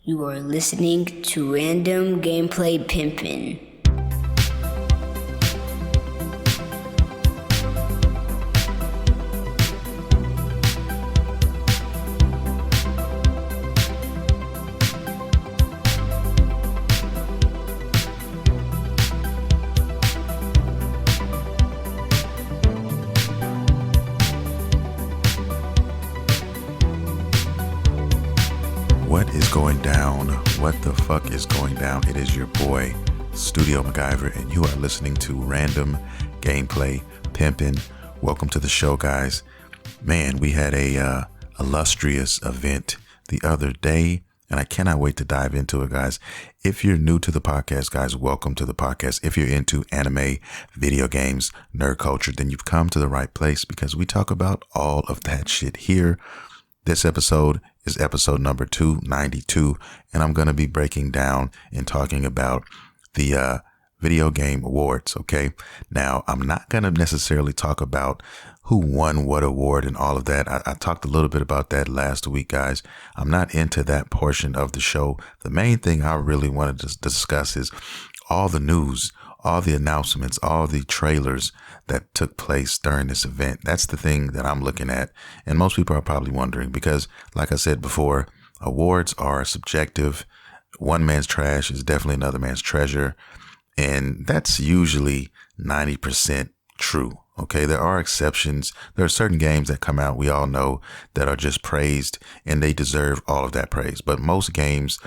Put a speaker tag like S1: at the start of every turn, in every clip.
S1: You are listening to Random Gameplay Pimpin'.
S2: What is going down? What the fuck is going down? It is your boy, Studio MacGyver, and you are listening to Random Gameplay Pimpin'. Welcome to the show, guys. Man, we had a illustrious event the other day, and I cannot wait to dive into it, guys. If you're new to the podcast, guys, welcome to the podcast. If you're into anime, video games, nerd culture, then you've come to the right place because we talk about all of that shit here. This episode is episode number 292, and I'm going to be breaking down and talking about the Videogame Awards, okay? Now, I'm not going to necessarily talk about who won what award and all of that. I talked a little bit about that last week, guys. I'm not into that portion of the show. The main thing I really wanted to discuss is all the news, all the announcements, all the trailers that took place during this event. That's the thing that I'm looking at. And most people are probably wondering because, like I said before, awards are subjective. One man's trash is definitely another man's treasure. And that's usually 90% true. Okay, there are exceptions. There are certain games that come out, we all know, that are just praised and they deserve all of that praise. But most games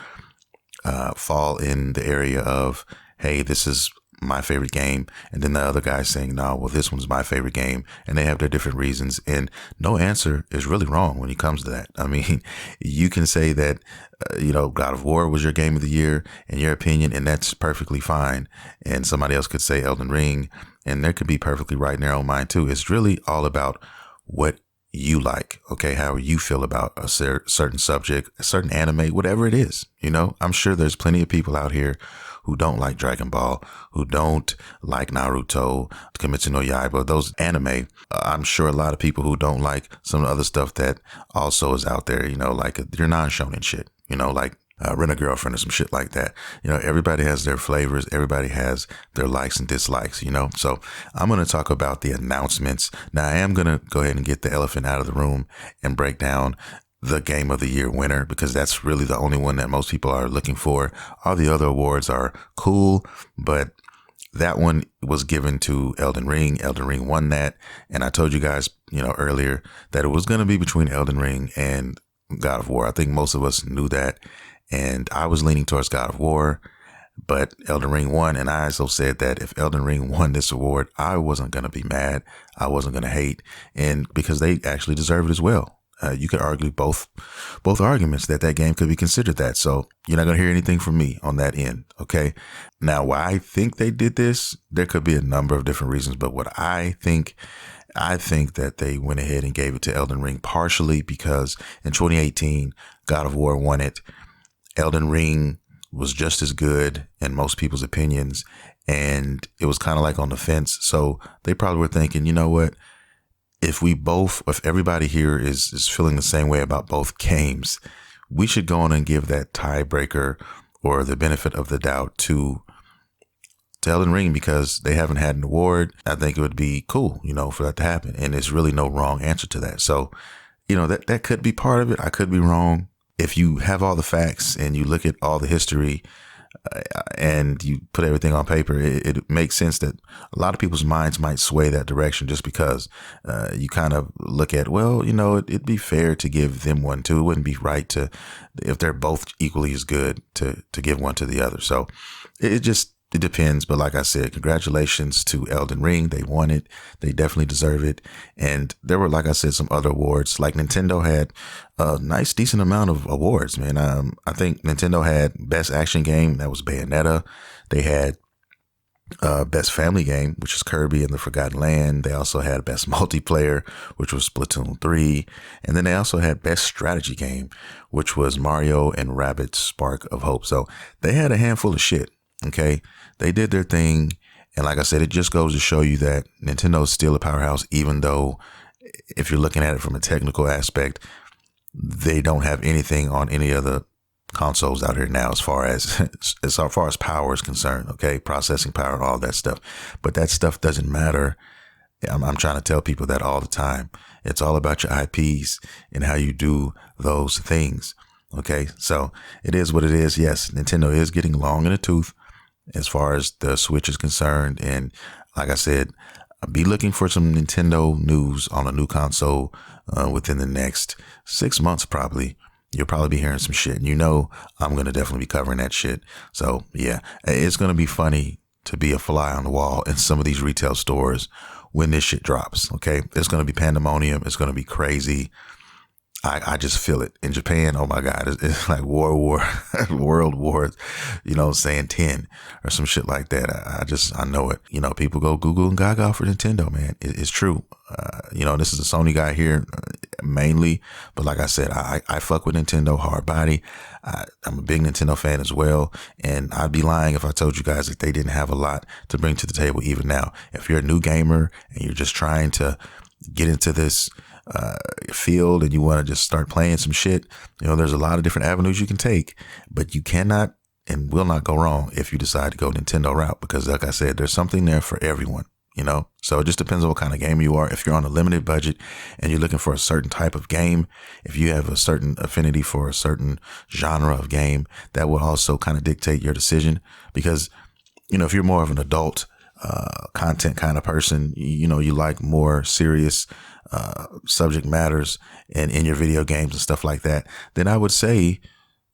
S2: fall in the area of, hey, this is my favorite game, and then the other guy's saying, no, well, this one's my favorite game, and they have their different reasons, and no answer is really wrong when it comes to that. I mean, you can say that, God of War was your game of the year, in your opinion, and that's perfectly fine, and somebody else could say Elden Ring, and they could be perfectly right in their own mind too. It's really all about what you like, okay, how you feel about a certain subject, a certain anime, whatever it is. I'm sure there's plenty of people out here who don't like Dragon Ball, who don't like Naruto, Kimetsu no Yaiba, those anime. I'm sure a lot of people who don't like some of the other stuff that also is out there, like your non-shonen shit, like Rent a Girlfriend or some shit like that. Everybody has their flavors. Everybody has their likes and dislikes, So I'm going to talk about the announcements. Now, I am going to go ahead and get the elephant out of the room and break down the Game of the Year winner, because that's really the only one that most people are looking for. All the other awards are cool, but that one was given to Elden Ring. Elden Ring won that. And I told you guys, earlier that it was going to be between Elden Ring and God of War. I think most of us knew that. And I was leaning towards God of War, but Elden Ring won. And I also said that if Elden Ring won this award, I wasn't going to be mad. I wasn't going to hate. And because they actually deserve it as well. You could argue both arguments that game could be considered that. So you're not going to hear anything from me on that end. Okay. Now, why I think they did this, there could be a number of different reasons, but what I think that they went ahead and gave it to Elden Ring partially because in 2018, God of War won it. Elden Ring was just as good in most people's opinions, and it was kind of like on the fence. So they probably were thinking, you know what? If everybody here is feeling the same way about both games, we should go on and give that tiebreaker or the benefit of the doubt to Elden Ring because they haven't had an award. I think it would be cool, for that to happen. And there's really no wrong answer to that. So, that could be part of it. I could be wrong. If you have all the facts and you look at all the history and you put everything on paper, it makes sense that a lot of people's minds might sway that direction just because you kind of look at, well, it'd be fair to give them one too. It wouldn't be right to, if they're both equally as good, to give one to the other. So it depends. But like I said, congratulations to Elden Ring. They won it. They definitely deserve it. And there were, like I said, some other awards. Like Nintendo had a nice, decent amount of awards, man. I think Nintendo had Best Action Game. That was Bayonetta. They had Best Family Game, which is Kirby and the Forgotten Land. They also had Best Multiplayer, which was Splatoon 3. And then they also had Best Strategy Game, which was Mario and Rabbids Spark of Hope. So they had a handful of shit. Okay, they did their thing. And like I said, it just goes to show you that Nintendo is still a powerhouse, even though if you're looking at it from a technical aspect, they don't have anything on any other consoles out here now as far as power is concerned, okay, processing power, all that stuff. But that stuff doesn't matter. I'm trying to tell people that all the time. It's all about your IPs and how you do those things. Okay, so it is what it is. Yes, Nintendo is getting long in the tooth as far as the Switch is concerned. And like I said, be looking for some Nintendo news on a new console within the next 6 months, probably. You'll probably be hearing some shit. And I'm going to definitely be covering that shit. So yeah, it's going to be funny to be a fly on the wall in some of these retail stores when this shit drops. Okay, it's going to be pandemonium. It's going to be crazy. I just feel it in Japan. Oh my God. It's like world war, saying 10 or some shit like that. I know it. People go Google and Gaga for Nintendo, man. It's true. This is a Sony guy here mainly, but like I said, I fuck with Nintendo hard body. I'm a big Nintendo fan as well. And I'd be lying if I told you guys that they didn't have a lot to bring to the table even now. If you're a new gamer and you're just trying to get into this field and you want to just start playing some shit, there's a lot of different avenues you can take, but you cannot and will not go wrong if you decide to go Nintendo route, because like I said, there's something there for everyone, so it just depends on what kind of gamer you are. If you're on a limited budget and you're looking for a certain type of game, if you have a certain affinity for a certain genre of game, that will also kind of dictate your decision, because if you're more of an adult content kind of person, you like more serious subject matters and in your video games and stuff like that, then I would say,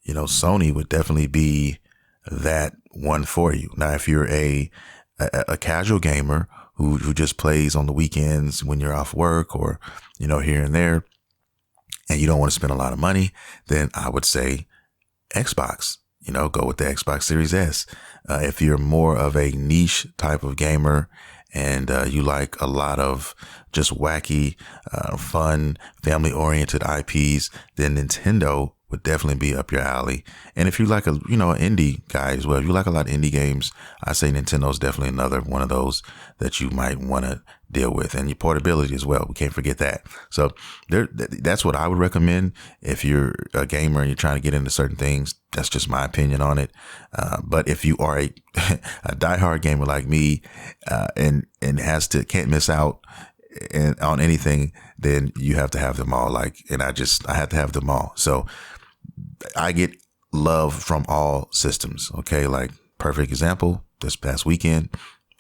S2: Sony would definitely be that one for you. Now, if you're a casual gamer who just plays on the weekends when you're off work or, here and there, and you don't want to spend a lot of money, then I would say Xbox. Go with the Xbox Series S. If you're more of a niche type of gamer and you like a lot of just wacky, fun, family-oriented IPs, then Nintendo would definitely be up your alley. And if you like an indie guy as well, if you like a lot of indie games, I say Nintendo's definitely another one of those that you might want to deal with. And your portability as well. We can't forget that. So that's what I would recommend if you're a gamer and you're trying to get into certain things. That's just my opinion on it. But if you are a diehard gamer like me, and can't miss out on anything, then you have to have them all. I have to have them all. So I get love from all systems. Okay. Like perfect example, this past weekend,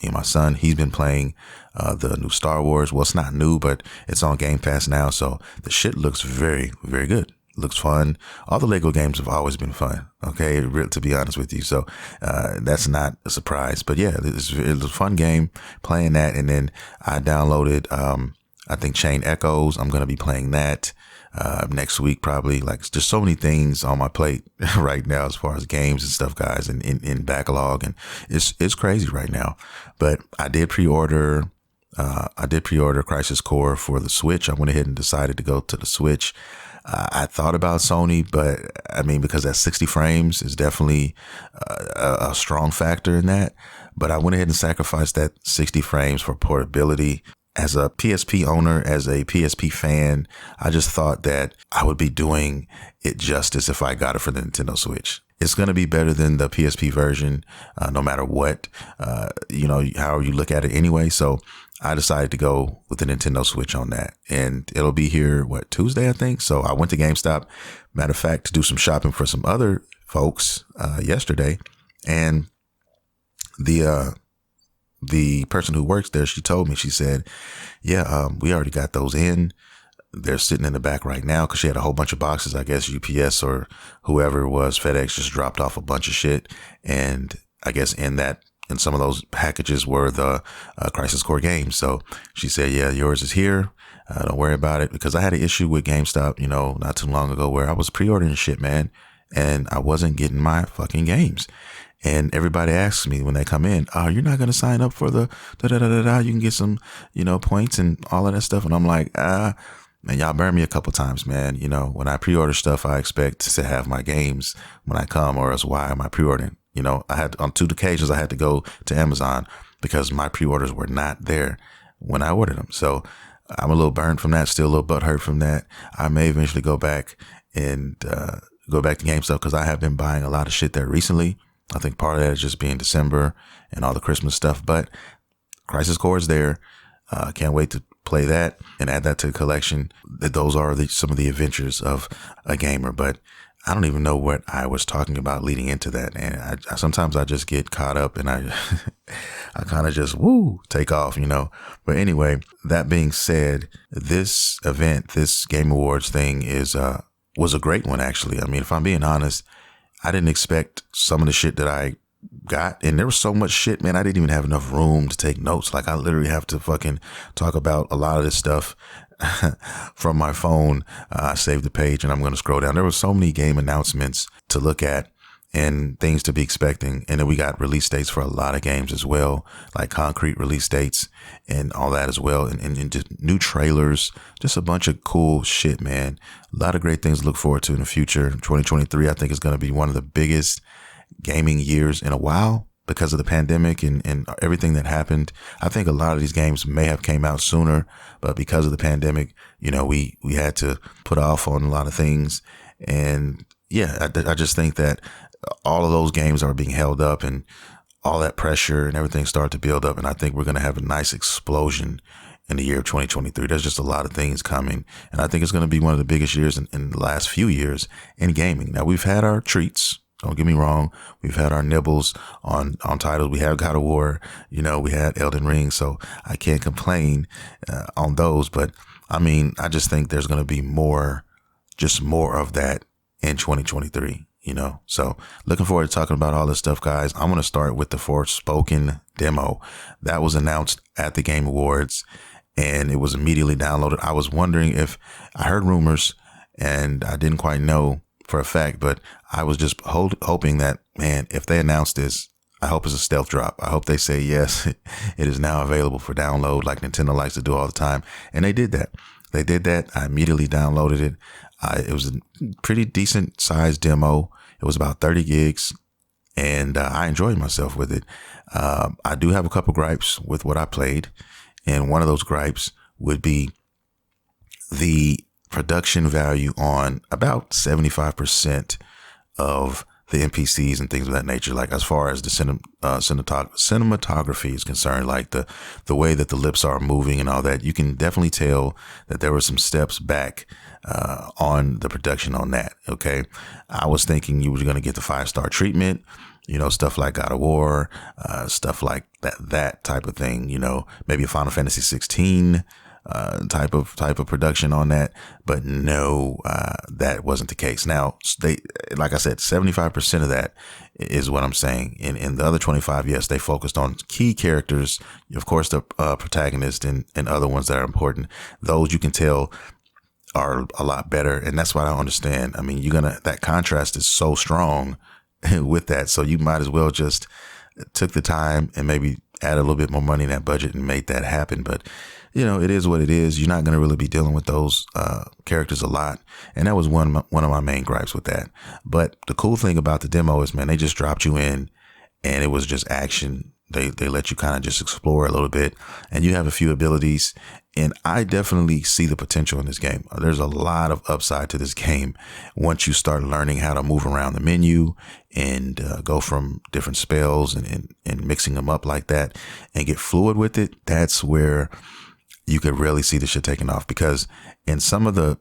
S2: me and my son, he's been playing the new Star Wars. Well, it's not new, but it's on Game Pass now. So the shit looks very, very good. Looks fun. All the Lego games have always been fun. Okay. To be honest with you. So, that's not a surprise, but yeah, it was a fun game playing that. And then I downloaded, I think Chain Echoes. I'm going to be playing that, next week, probably. Like, just so many things on my plate right now, as far as games and stuff, guys, and in backlog. And it's crazy right now, but I did pre-order Crisis Core for the Switch. I went ahead and decided to go to the Switch. I thought about Sony, but I mean, because that 60 frames is definitely a strong factor in that. But I went ahead and sacrificed that 60 frames for portability. As a PSP owner, as a PSP fan, I just thought that I would be doing it justice if I got it for the Nintendo Switch. It's going to be better than the PSP version, no matter what, however you look at it anyway. So I decided to go with the Nintendo Switch on that, and it'll be here, Tuesday, I think. So I went to GameStop, matter of fact, to do some shopping for some other folks, yesterday. And the person who works there, she told me, she said, yeah, we already got those in. They're sitting in the back right now, because she had a whole bunch of boxes. I guess UPS or whoever it was, FedEx, just dropped off a bunch of shit. And I guess in some of those packages were the Crisis Core games. So she said, yeah, yours is here. Don't worry about it. Because I had an issue with GameStop, not too long ago, where I was pre-ordering shit, man, and I wasn't getting my fucking games. And everybody asks me when they come in, oh, you're not going to sign up for the da-da-da-da-da. You can get some, points and all of that stuff. And I'm like, man, y'all burned me a couple times, man. When I pre-order stuff, I expect to have my games when I come, or else why am I pre-ordering? I had, on 2 occasions, I had to go to Amazon because my pre-orders were not there when I ordered them. So I'm a little burned from that, still a little butthurt from that. I may eventually go back and go back to GameStop because I have been buying a lot of shit there recently. I think part of that is just being December and all the Christmas stuff, but Crisis Core is there. Can't wait to play that and add that to the collection. Those are some of the adventures of a gamer, but I don't even know what I was talking about leading into that. And sometimes I just get caught up and I kind of just take off, But anyway, that being said, this event, this Game Awards thing was a great one, actually. I mean, if I'm being honest, I didn't expect some of the shit that I got, and there was so much shit, man. I didn't even have enough room to take notes. Like, I literally have to fucking talk about a lot of this stuff from my phone. I saved the page and I'm going to scroll down. There were so many game announcements to look at and things to be expecting. And then we got release dates for a lot of games as well, like concrete release dates and all that as well. And just new trailers, just a bunch of cool shit, man. A lot of great things to look forward to in the future. 2023, I think, is going to be one of the biggest gaming years in a while because of the pandemic and everything that happened. I think a lot of these games may have came out sooner, but because of the pandemic, we had to put off on a lot of things. And yeah, I just think that all of those games are being held up and all that pressure and everything started to build up. And I think we're going to have a nice explosion in the year of 2023. There's just a lot of things coming. And I think it's going to be one of the biggest years in the last few years in gaming. Now, we've had our treats. Don't get me wrong. We've had our nibbles on titles. We have God of War, we had Elden Ring. So I can't complain on those. But I mean, I just think there's going to be more of that in 2023, So looking forward to talking about all this stuff, guys. I'm going to start with the Forspoken demo that was announced at the Game Awards and it was immediately downloaded. I was wondering if I heard rumors and I didn't quite know for a fact, but I was just hoping that, man, if they announce this, I hope it's a stealth drop. I hope they say, yes, it is now available for download like Nintendo likes to do all the time. And they did that. I immediately downloaded it. It was a pretty decent sized demo. It was about 30 gigs and I enjoyed myself with it. I do have a couple gripes with what I played. And one of those gripes would be the production value on about 75% of the NPCs and things of that nature. Like as far as the cinematography is concerned, like the way that the lips are moving and all that, you can definitely tell that there were some steps back on the production on that. Okay. I was thinking you were going to get the 5-star treatment, stuff like God of War, stuff like that type of thing, maybe a Final Fantasy 16 type of production on that, but no, that wasn't the case. Now, like I said, 75% of that is what I'm saying. In the other 25, yes, they focused on key characters, of course, the protagonist and other ones that are important. Those you can tell are a lot better, and that's what I understand. I mean, that contrast is so strong with that, so you might as well just took the time and maybe add a little bit more money in that budget and made that happen. But it is what it is. You're not going to really be dealing with those characters a lot. And that was one of my main gripes with that. But the cool thing about the demo is, man, they just dropped you in and it was just action. They let you kind of just explore a little bit and you have a few abilities. And I definitely see the potential in this game. There's a lot of upside to this game once you start learning how to move around the menu and go from different spells and mixing them up like that and get fluid with it. That's where you could really see the shit taking off, because in some of the,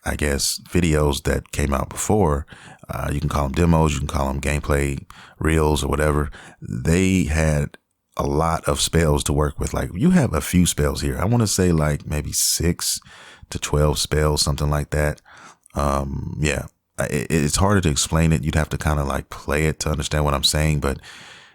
S2: I guess, videos that came out before, you can call them demos, you can call them gameplay reels or whatever. They had a lot of spells to work with. Like, you have a few spells here. I want to say like maybe 6 to 12 spells, something like that. Yeah, it's harder to explain it. You'd have to kind of like play it to understand what I'm saying, but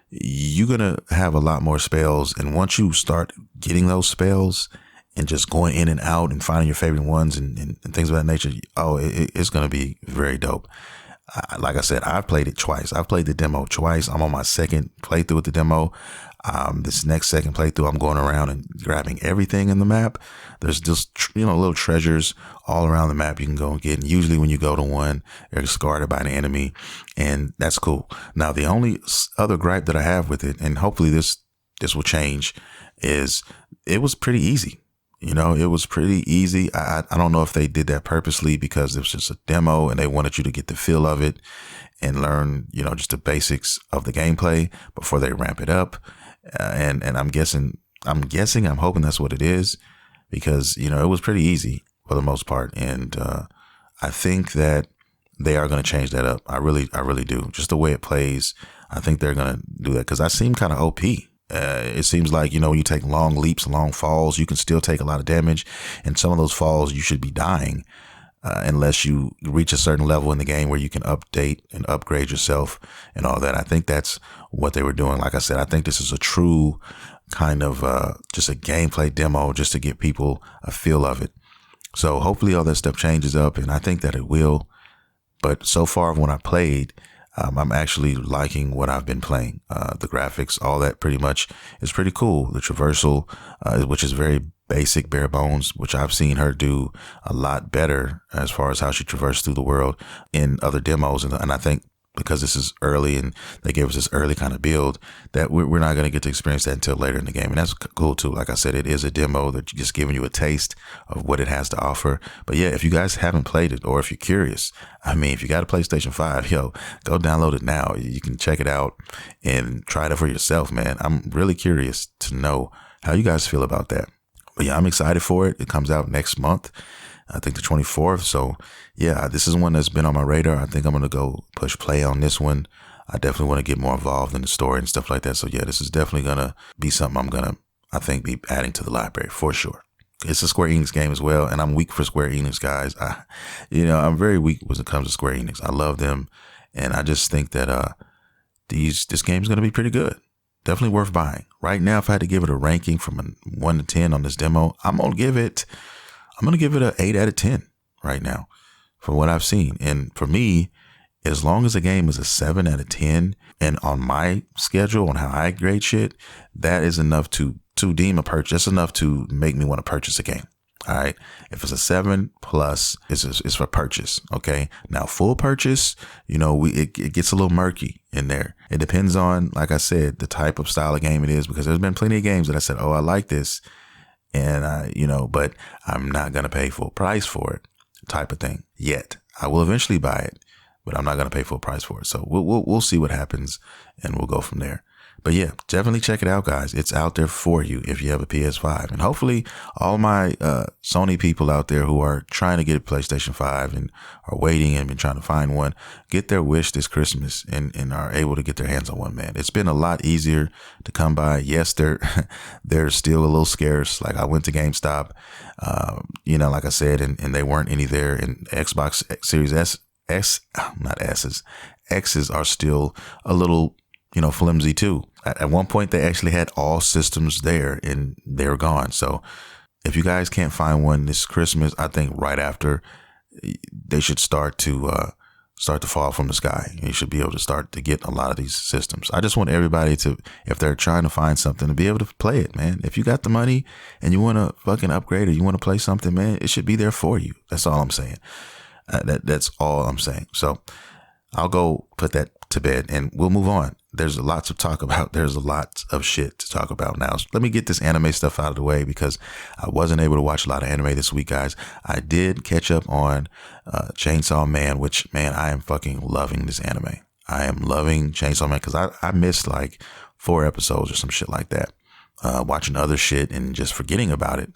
S2: you're going to have a lot more spells. And once you start getting those spells and just going in and out and finding your favorite ones and things of that nature, it's going to be very dope. Like I said, I've played it twice. I've played the demo twice. I'm on my second playthrough with the demo. This next second playthrough, I'm going around and grabbing everything in the map. There's just, little treasures all around the map you can go and get. And usually when you go to one, they're discarded by an enemy, and that's cool. Now, the only other gripe that I have with it, and hopefully this will change, is it was pretty easy. You know, it was pretty easy. I don't know if they did that purposely because it was just a demo and they wanted you to get the feel of it and learn, you know, just the basics of the gameplay before they ramp it up. And I'm hoping that's what it is because, you know, it was pretty easy for the most part. And I think that they are going to change that up. I really do. Just the way it plays, I think they're going to do that because I seem kind of OP. It seems like, you know, when you take long leaps, long falls, you can still take a lot of damage. And some of those falls, you should be dying unless you reach a certain level in the game where you can update and upgrade yourself and all that. I think that's what they were doing. Like I said, I think this is a true kind of just a gameplay demo just to get people a feel of it. So hopefully all that stuff changes up, and I think that it will. But so far when I played, I'm actually liking what I've been playing. The graphics, all that pretty much is pretty cool. The traversal, which is very basic, bare bones, which I've seen her do a lot better as far as how she traversed through the world in other demos. And I think because this is early and they gave us this early kind of build that we're not going to get to experience that until later in the game. And that's cool too. Like I said, it is a demo that just giving you a taste of what it has to offer. But yeah, if you guys haven't played it or if you're curious, I mean, if you got a PlayStation 5, yo, go download it now. You can check it out and try it out for yourself, man. I'm really curious to know how you guys feel about that. But yeah, I'm excited for it. It comes out next month. I think the 24th. So yeah, this is one that's been on my radar. I think I'm going to go push play on this one. I definitely want to get more involved in the story and stuff like that. So yeah, this is definitely going to be something I'm going to, I think, be adding to the library for sure. It's a Square Enix game as well. And I'm weak for Square Enix, guys. I'm very weak when it comes to Square Enix. I love them. And I just think that, this game's going to be pretty good. Definitely worth buying. Right now, if I had to give it a ranking from a 1 to 10 on this demo, I'm going to give it an 8 out of 10 right now for what I've seen. And for me, as long as a game is a 7 out of 10 and on my schedule on how I grade shit, that is enough to deem a purchase. That's enough to make me want to purchase a game. All right. If it's a 7 plus, it's for purchase. Okay. Now full purchase, you know, it gets a little murky in there. It depends on, like I said, the type of style of game it is, because there's been plenty of games that I said, oh, I like this. And but I'm not going to pay full price for it type of thing yet. I will eventually buy it, but I'm not going to pay full price for it. So we'll see what happens and we'll go from there. But yeah, definitely check it out, guys. It's out there for you if you have a PS5. And hopefully all my Sony people out there who are trying to get a PlayStation 5 and are waiting and been trying to find one, get their wish this Christmas and are able to get their hands on one, man. It's been a lot easier to come by. Yes, they're still a little scarce. Like I went to GameStop, like I said, and they weren't any there. And Xbox Series X's are still a little flimsy too. At one point, they actually had all systems there and they were gone. So if you guys can't find one this Christmas, I think right after they should start to fall from the sky. You should be able to start to get a lot of these systems. I just want everybody to, if they're trying to find something, to be able to play it, man. If you got the money and you want to fucking upgrade or you want to play something, man, it should be there for you. That's all I'm saying. That's all I'm saying. So I'll go put that to bed and we'll move on. There's a lot to talk about. There's a lot of shit to talk about now. So let me get this anime stuff out of the way because I wasn't able to watch a lot of anime this week, guys. I did catch up on Chainsaw Man, which, man, I am fucking loving this anime. I am loving Chainsaw Man because I missed like 4 episodes or some shit like that. Watching other shit and just forgetting about it.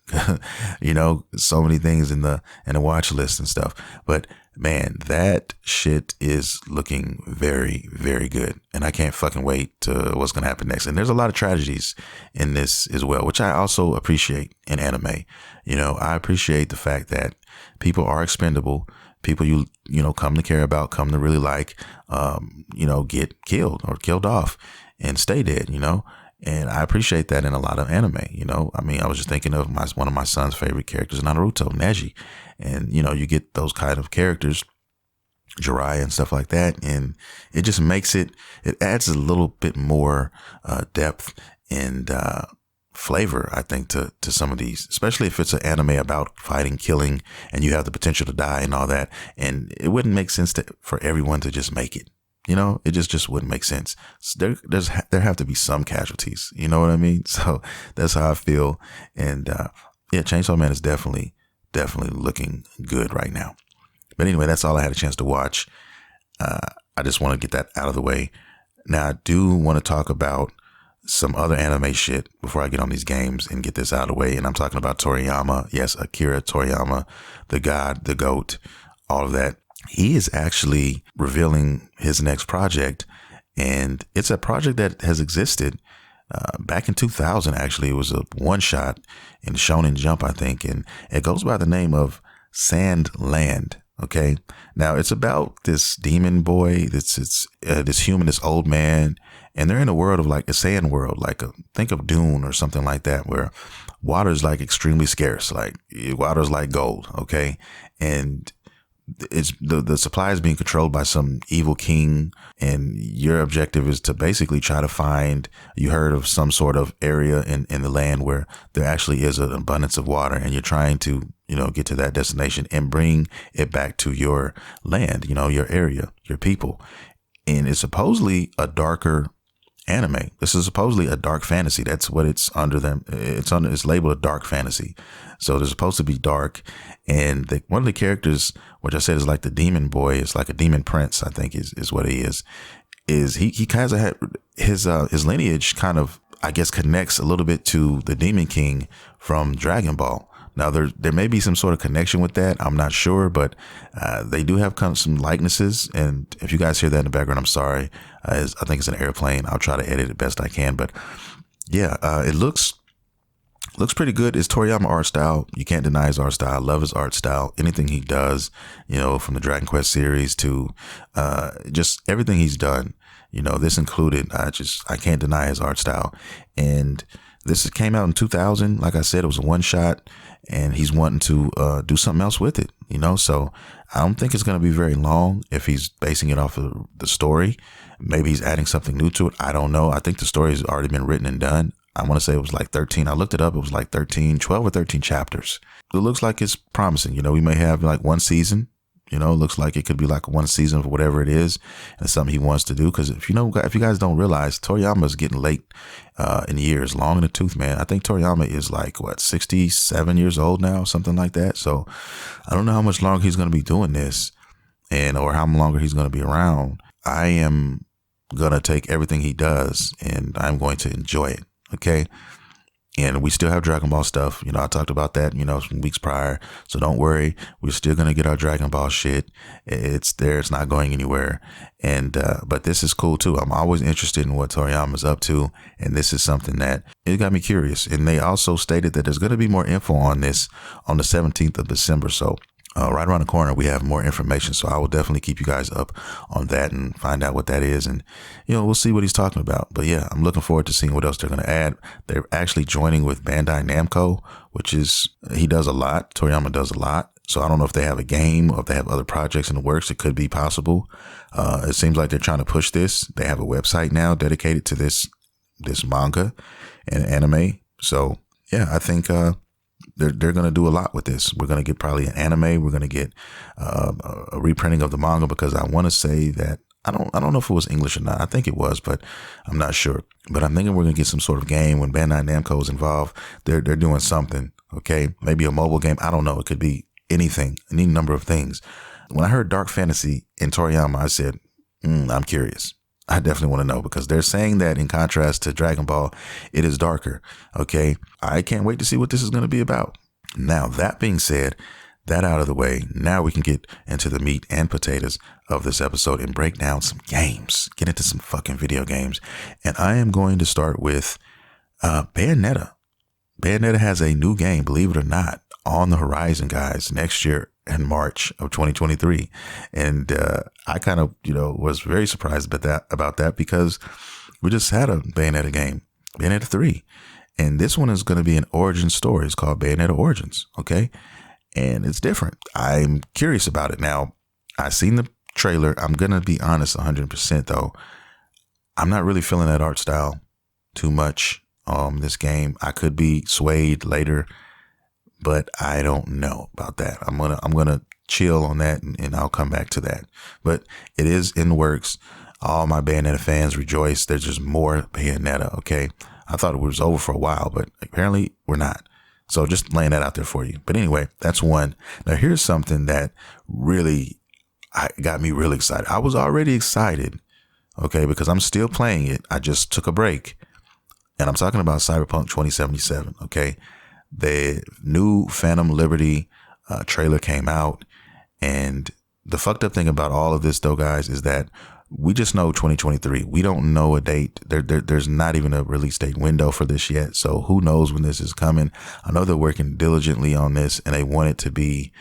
S2: So many things in the watch list and stuff. But man, that shit is looking very, very good. And I can't fucking wait to what's going to happen next. And there's a lot of tragedies in this as well, which I also appreciate in anime. I appreciate the fact that people are expendable. People you come to care about, come to really like, get killed or killed off and stay dead, And I appreciate that in a lot of anime, I was just thinking of one of my son's favorite characters, Naruto, Neji. And, you get those kind of characters, Jiraiya and stuff like that. And it just makes it adds a little bit more depth and flavor, I think, to some of these, especially if it's an anime about fighting, killing, and you have the potential to die and all that. And it wouldn't make sense for everyone to just make it. It just wouldn't make sense. So there have to be some casualties. You know what I mean? So that's how I feel. And yeah, Chainsaw Man is definitely looking good right now. But anyway, that's all I had a chance to watch. I just want to get that out of the way. Now, I do want to talk about some other anime shit before I get on these games and get this out of the way. And I'm talking about Toriyama. Yes, Akira Toriyama, the god, the GOAT, all of that. He is actually revealing his next project. And it's a project that has existed back in 2000. Actually, it was a one shot in Shonen Jump, I think. And it goes by the name of Sandland. Okay. Now it's about this demon boy. This human, this old man, and they're in a world of like a sand world, think of Dune or something like that, where water is like extremely scarce, like water is like gold. Okay. And it's the supply is being controlled by some evil king, and your objective is to basically try to find, you heard of some sort of area in the land where there actually is an abundance of water, and you're trying to, get to that destination and bring it back to your land, your area, your people. And it's supposedly a darker anime. This is supposedly a dark fantasy. That's what it's under them. It's labeled a dark fantasy. So they're supposed to be dark. And one of the characters, which I said is like the demon boy, is like a demon prince, I think is what he is he kind of had his lineage kind of, I guess, connects a little bit to the Demon King from Dragon Ball. Now there may be some sort of connection with that. I'm not sure, but they do have some likenesses. And if you guys hear that in the background, I'm sorry. I think it's an airplane. I'll try to edit it best I can. But yeah, it looks pretty good. It's Toriyama art style. You can't deny his art style. I love his art style. Anything he does, from the Dragon Quest series to just everything he's done, this included. I can't deny his art style. And this came out in 2000. Like I said, it was a one shot, and he's wanting to do something else with it, so I don't think it's going to be very long if he's basing it off of the story. Maybe he's adding something new to it. I don't know. I think the story has already been written and done. I want to say it was like 13. I looked it up. It was like 12 or 13 chapters. It looks like it's promising. We may have like one season. It looks like it could be like one season of whatever it is, and it's something he wants to do. Because if you guys don't realize, Toriyama is getting late in years, long in the tooth, man. I think Toriyama is like 67 years old now, something like that. So I don't know how much longer he's going to be doing this, or how longer he's going to be around. I am going to take everything he does, and I'm going to enjoy it. Okay. And we still have Dragon Ball stuff. I talked about that, some weeks prior. So don't worry. We're still going to get our Dragon Ball shit. It's there. It's not going anywhere. And, but this is cool too. I'm always interested in what Toriyama's up to. And this is something that it got me curious. And they also stated that there's going to be more info on this on the 17th of December. So right around the corner, we have more information. So I will definitely keep you guys up on that and find out what that is. And, we'll see what he's talking about. But yeah, I'm looking forward to seeing what else they're going to add. They're actually joining with Bandai Namco, which is, he does a lot. Toriyama does a lot. So I don't know if they have a game or if they have other projects in the works. It could be possible. It seems like they're trying to push this. They have a website now dedicated to this manga and anime. So yeah, I think, they're going to do a lot with this. We're going to get probably an anime. We're going to get a reprinting of the manga, because I want to say that I don't know if it was English or not. I think it was, but I'm not sure. But I'm thinking we're going to get some sort of game when Bandai Namco is involved. They're doing something. Okay, maybe a mobile game. I don't know. It could be anything, any number of things. When I heard dark fantasy in Toriyama, I said, I'm curious. I definitely want to know, because they're saying that in contrast to Dragon Ball, it is darker. Okay. I can't wait to see what this is going to be about. Now, that being said, that out of the way, now we can get into the meat and potatoes of this episode and break down some games, get into some fucking video games. And I am going to start with Bayonetta. Bayonetta has a new game, believe it or not, on the horizon, guys, next year in March of 2023. And I kind of, was very surprised about that because we just had a Bayonetta game, Bayonetta 3. And this one is going to be an origin story. It's called Bayonetta Origins. Okay. And it's different. I'm curious about it. Now, I've seen the trailer. I'm going to be honest 100% though. I'm not really feeling that art style too much. This game, I could be swayed later, but I don't know about that. I'm going to chill on that and I'll come back to that. But it is in the works. All my Bayonetta fans rejoice. There's just more Bayonetta. Okay. I thought it was over for a while, but apparently we're not. So just laying that out there for you. But anyway, that's one. Now here's something that really got me really excited. I was already excited, okay, because I'm still playing it. I just took a break, and I'm talking about Cyberpunk 2077. Okay, the new Phantom Liberty trailer came out, and the fucked up thing about all of this, though, guys, is that we just know 2023. We don't know a date. There's not even a release date window for this yet. So who knows when this is coming? I know they're working diligently on this, and they want it to be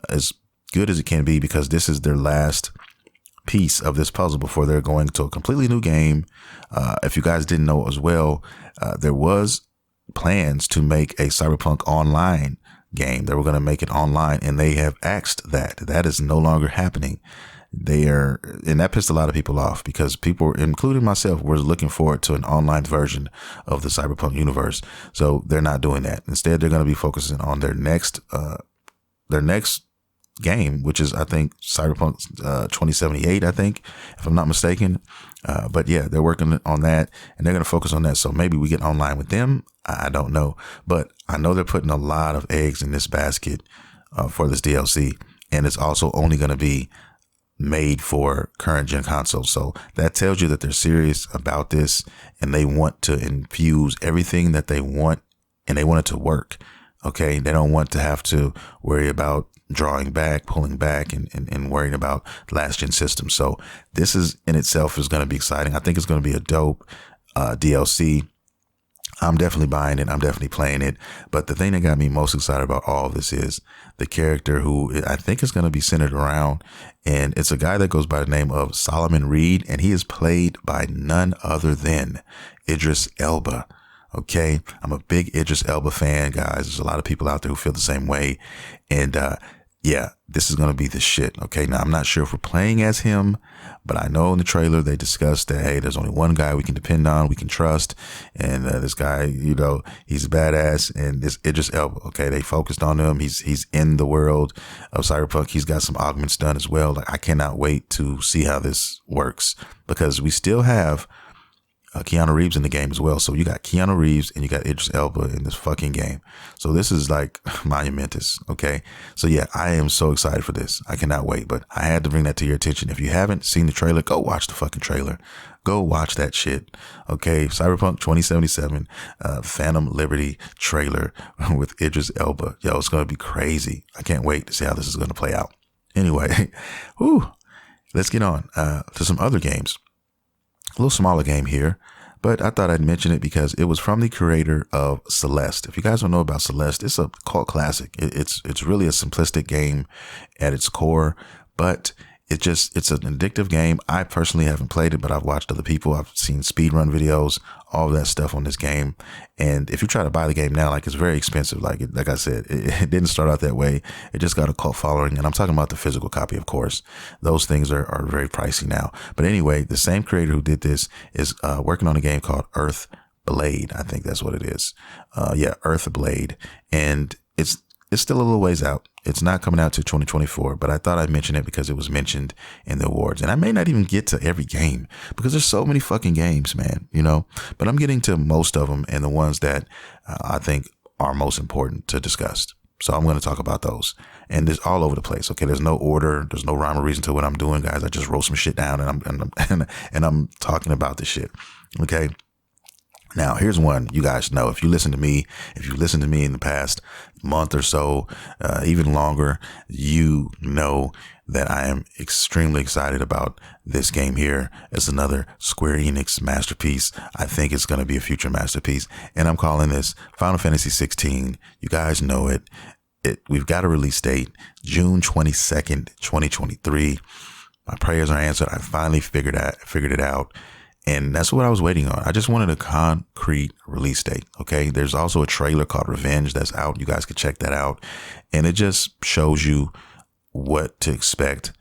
S2: as good as it can be, because this is their last piece of this puzzle before they're going to a completely new game. If you guys didn't know as well, there was plans to make a Cyberpunk online game. They were going to make it online, and they have axed that. That is no longer happening. And that pissed a lot of people off, because people, including myself, were looking forward to an online version of the Cyberpunk universe. So they're not doing that. Instead, they're going to be focusing on their next game, which is, I think, Cyberpunk 2078, I think, if I'm not mistaken. But yeah, they're working on that, and they're going to focus on that. So maybe we get online with them. I don't know, but I know they're putting a lot of eggs in this basket for this DLC, and it's also only going to be made for current gen consoles. So that tells you that they're serious about this, and they want to infuse everything that they want, and they want it to work. Okay. They don't want to have to worry about drawing back, pulling back, and worrying about last gen systems. So this is in itself is going to be exciting. I think it's going to be a dope DLC. I'm definitely buying it. I'm definitely playing it. But the thing that got me most excited about all of this is the character who I think is going to be centered around. And it's a guy that goes by the name of Solomon Reed. And he is played by none other than Idris Elba. Okay. I'm a big Idris Elba fan, guys. There's a lot of people out there who feel the same way. And, yeah, this is going to be the shit. Okay. Now, I'm not sure if we're playing as him, but I know in the trailer they discussed that, hey, there's only one guy we can depend on, we can trust. And this guy, you know, he's badass, and this Idris Elba. Okay. They focused on him. He's in the world of Cyberpunk. He's got some augments done as well. Like, I cannot wait to see how this works, because we still have Keanu Reeves in the game as well. So you got Keanu Reeves and you got Idris Elba in this fucking game. So this is like monumentous. Okay. So yeah, I am so excited for this. I cannot wait, but I had to bring that to your attention. If you haven't seen the trailer, go watch the fucking trailer. Go watch that shit. Okay. Cyberpunk 2077, Phantom Liberty trailer with Idris Elba. Yo, it's going to be crazy. I can't wait to see how this is going to play out. Anyway, let's get on to some other games. A little smaller game here, but I thought I'd mention it because it was from the creator of Celeste. If you guys don't know about Celeste, it's a cult classic. It's really a simplistic game at its core, but it's an addictive game. I personally haven't played it, but I've watched other people. I've seen speedrun videos, all of that stuff on this game. And if you try to buy the game now, like, it's very expensive. Like I said, it didn't start out that way. It just got a cult following. And I'm talking about the physical copy, of course. Those things are very pricey now. But anyway, the same creator who did this is working on a game called Earth Blade. I think that's what it is. Earth Blade. And it's still a little ways out. It's not coming out to 2024, but I thought I'd mention it because it was mentioned in the awards. And I may not even get to every game because there's so many fucking games, man, you know, but I'm getting to most of them and the ones that I think are most important to discuss. So I'm going to talk about those, and it's all over the place. Okay. There's no order. There's no rhyme or reason to what I'm doing, guys. I just wrote some shit down and I'm talking about this shit. Okay. Now, here's one you guys know. If you listen to me in the past month or so, even longer, you know that I am extremely excited about this game here. It's another Square Enix masterpiece. I think it's going to be a future masterpiece, and I'm calling this Final Fantasy 16. You guys know it. We've got a release date, June 22nd, 2023. My prayers are answered. I finally figured it out. And that's what I was waiting on. I just wanted a concrete release date. Okay. There's also a trailer called Revenge that's out. You guys could check that out. And it just shows you what to expect,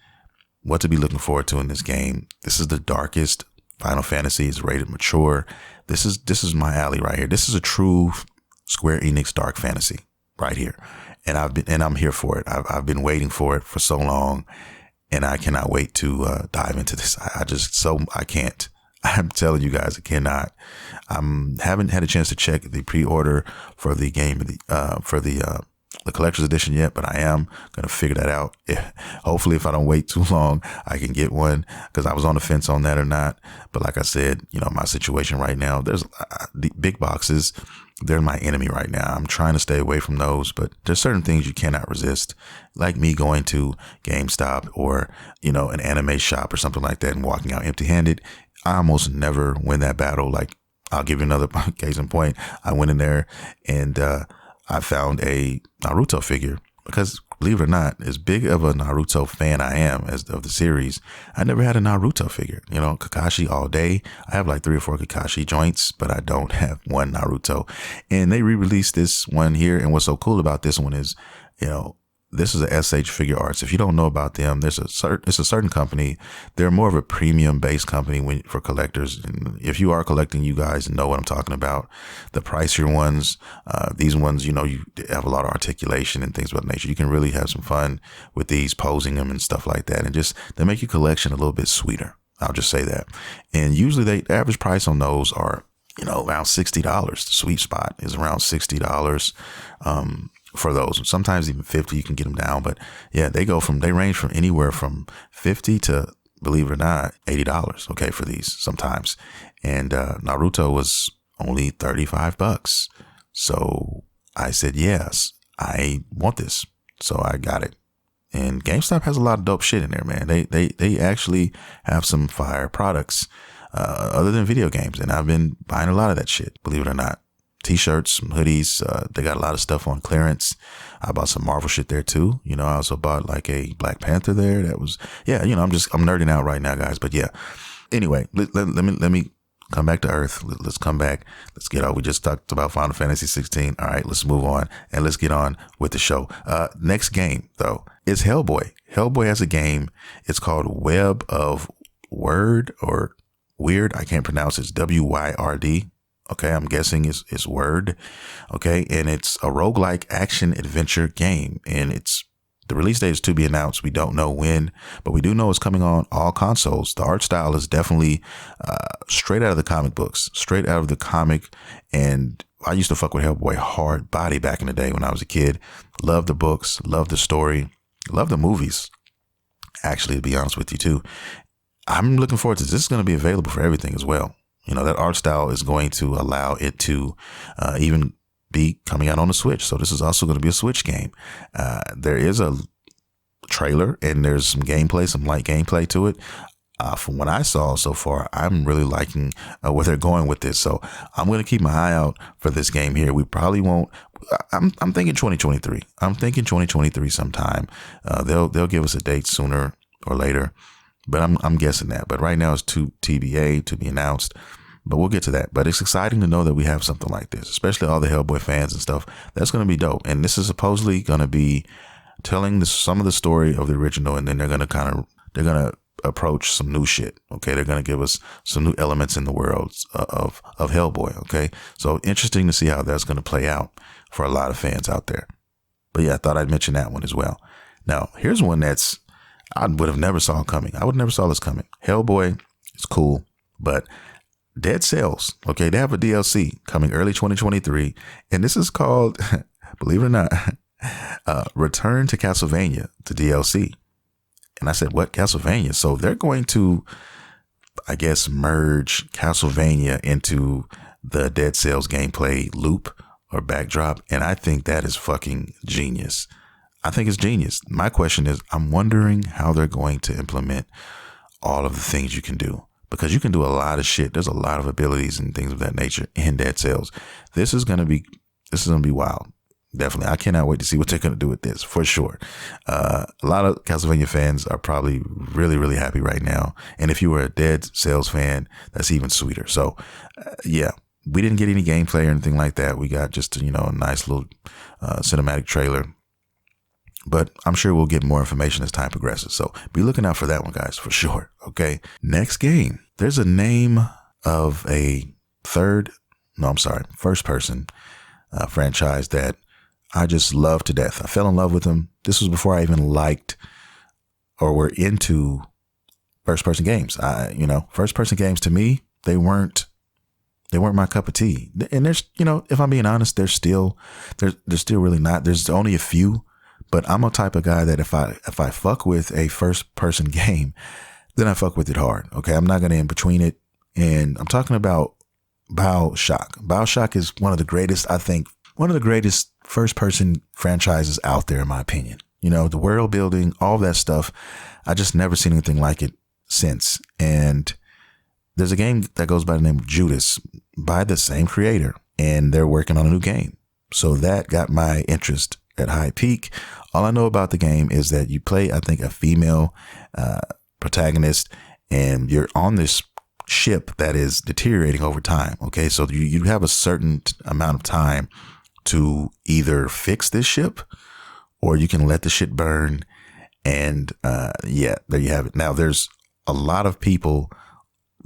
S2: what to be looking forward to in this game. This is the darkest Final Fantasy. It's rated mature. This is my alley right here. This is a true Square Enix dark fantasy right here. And I'm here for it. I've been waiting for it for so long, and I cannot wait to dive into this. I can't. I'm telling you guys, I cannot. Haven't had a chance to check the pre-order for the game, for the collector's edition yet, but I am going to figure that out. Hopefully, if I don't wait too long, I can get one, because I was on the fence on that or not. But like I said, my situation right now, there's the big boxes. They're my enemy right now. I'm trying to stay away from those, but there's certain things you cannot resist, like me going to GameStop or, an anime shop or something like that and walking out empty handed. I almost never win that battle. Like, I'll give you another case in point. I went in there and, I found a Naruto figure, because believe it or not, as big of a Naruto fan I am of the series, I never had a Naruto figure. Kakashi all day. I have like 3 or 4 Kakashi joints, but I don't have one Naruto. And they re-released this one here. And what's so cool about this one is, this is a SH Figure Arts. If you don't know about them, it's a certain company. They're more of a premium based company for collectors. And if you are collecting, you guys know what I'm talking about. The pricier ones, these ones, you have a lot of articulation and things of that nature. You can really have some fun with these, posing them and stuff like that. And they make your collection a little bit sweeter. I'll just say that. And usually the average price on those are, around $60. The sweet spot is around $60. For those, sometimes even 50, you can get them down. But yeah, they range from anywhere from 50 to, believe it or not, $80. Okay. For these sometimes. And, Naruto was only $35. So I said, yes, I want this. So I got it. And GameStop has a lot of dope shit in there, man. They actually have some fire products, other than video games. And I've been buying a lot of that shit, believe it or not. T-shirts, some hoodies. They got a lot of stuff on clearance. I bought some Marvel shit there too. I also bought like a Black Panther there. That was, I'm nerding out right now, guys. But yeah, anyway, let me come back to earth. Let's come back. Let's get out. We just talked about Final Fantasy 16. All right, let's move on and let's get on with the show. Next game though is Hellboy. Hellboy has a game. It's called Web of Word or Weird. I can't pronounce it. It's WYRD. Okay, I'm guessing it's Word. Okay, and it's a roguelike action adventure game. And the release date is to be announced. We don't know when, but we do know it's coming on all consoles. The art style is definitely straight out of the comic books, straight out of the comic. And I used to fuck with Hellboy hard body back in the day when I was a kid. Loved the books, loved the story, loved the movies, actually, to be honest with you too. I'm looking forward to this. This is going to be available for everything as well. That art style is going to allow it to even be coming out on the Switch. So this is also going to be a Switch game. There is a trailer and there's some gameplay, some light gameplay to it. From what I saw so far, I'm really liking where they're going with this. So I'm going to keep my eye out for this game here. We probably won't. I'm thinking 2023. I'm thinking 2023 sometime. They'll give us a date sooner or later. But I'm guessing that. But right now it's TBA, to be announced. But we'll get to that. But it's exciting to know that we have something like this, especially all the Hellboy fans and stuff. That's going to be dope. And this is supposedly going to be telling some of the story of the original, and then they're going to approach some new shit. Okay, they're going to give us some new elements in the world of Hellboy. Okay, so interesting to see how that's going to play out for a lot of fans out there. But yeah, I thought I'd mention that one as well. Now here's one that's I would have never saw coming. I would never saw this coming. Hellboy is cool, but Dead Cells, okay, they have a DLC coming early 2023, and this is called, believe it or not, Return to Castlevania, to DLC. And I said, what, Castlevania? So they're going to, I guess, merge Castlevania into the Dead Cells gameplay loop or backdrop, and I think that is fucking genius. I think it's genius. My question is, I'm wondering how they're going to implement all of the things you can do, because you can do a lot of shit. There's a lot of abilities and things of that nature in Dead Cells. This is going to be wild. Definitely. I cannot wait to see what they're going to do with this, for sure. A lot of Castlevania fans are probably really, really happy right now. And if you were a Dead Cells fan, that's even sweeter. So yeah, we didn't get any gameplay or anything like that. We got just, a nice little cinematic trailer. But I'm sure we'll get more information as time progresses. So be looking out for that one, guys, for sure. Okay. Next game. There's a name of a first person franchise that I just love to death. I fell in love with them. This was before I even liked or were into first person games. First person games to me they weren't my cup of tea. And there's, if I'm being honest, there's still really not. There's only a few, but I'm a type of guy that if I fuck with a first person game, then I fuck with it hard. Okay. I'm not going to in between it. And I'm talking about BioShock. BioShock is one of the greatest first person franchises out there, in my opinion. The world building, all that stuff. I just never seen anything like it since. And there's a game that goes by the name of Judas by the same creator, and they're working on a new game. So that got my interest at high peak. All I know about the game is that you play, I think, a female protagonist, and you're on this ship that is deteriorating over time. Okay. So you have a certain amount of time to either fix this ship or you can let the shit burn. And there you have it. Now there's a lot of people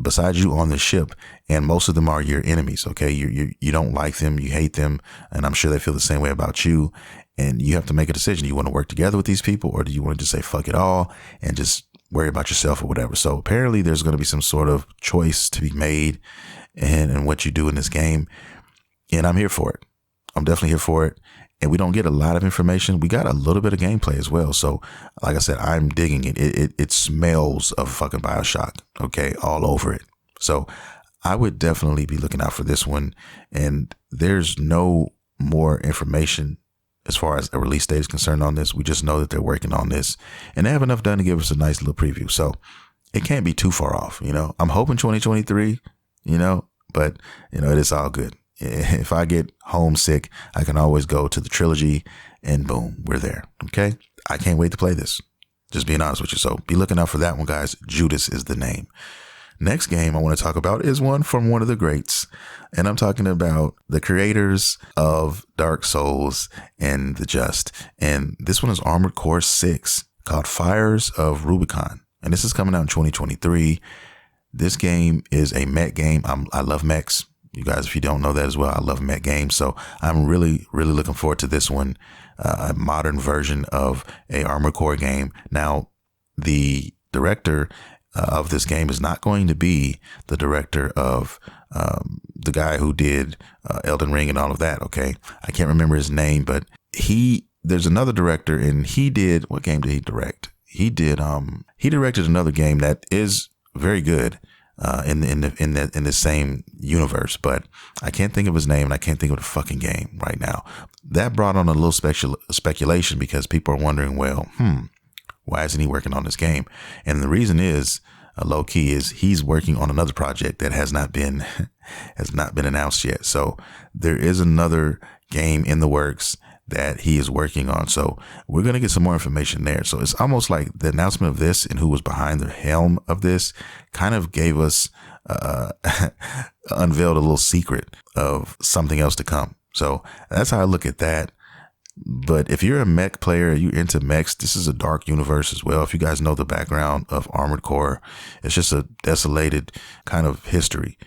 S2: besides you on the ship, and most of them are your enemies. Okay. You don't like them. You hate them. And I'm sure they feel the same way about you. And you have to make a decision. Do you want to work together with these people, or do you want to just say, fuck it all and just worry about yourself or whatever? So apparently there's going to be some sort of choice to be made in what you do in this game. And I'm here for it. I'm definitely here for it. And we don't get a lot of information. We got a little bit of gameplay as well. So like I said, I'm digging it. It smells of fucking BioShock. Okay. All over it. So I would definitely be looking out for this one. And there's no more information as far as a release date is concerned on this. We just know that they're working on this, and they have enough done to give us a nice little preview. So it can't be too far off. I'm hoping 2023, but it is all good. If I get homesick, I can always go to the trilogy and boom, we're there. Okay. I can't wait to play this. Just being honest with you. So be looking out for that one, guys. Judas is the name. Next game I want to talk about is one from one of the greats. And I'm talking about the creators of Dark Souls and The Just. And this one is Armored Core 6, called Fires of Rubicon. And this is coming out in 2023. This game is a mech game. I love mechs. You guys, if you don't know that as well, I love mech games. So I'm really, really looking forward to this one, a modern version of a Armored Core game. Now, the director of this game is not going to be the director of the guy who did Elden Ring and all of that. Okay. I can't remember his name, but there's another director, and what game did he direct? He directed another game that is very good. In the same universe, but I can't think of his name, and I can't think of the fucking game right now. That brought on a little speculation because people are wondering, well, why isn't he working on this game? And the reason is, low key, is he's working on another project that has not been announced yet. So there is another game in the works that he is working on. So we're going to get some more information there. So it's almost like the announcement of this and who was behind the helm of this kind of gave us, unveiled a little secret of something else to come. So that's how I look at that. But if you're a mech player, you're into mechs, this is a dark universe as well. If you guys know the background of Armored Core, it's just a desolated kind of history.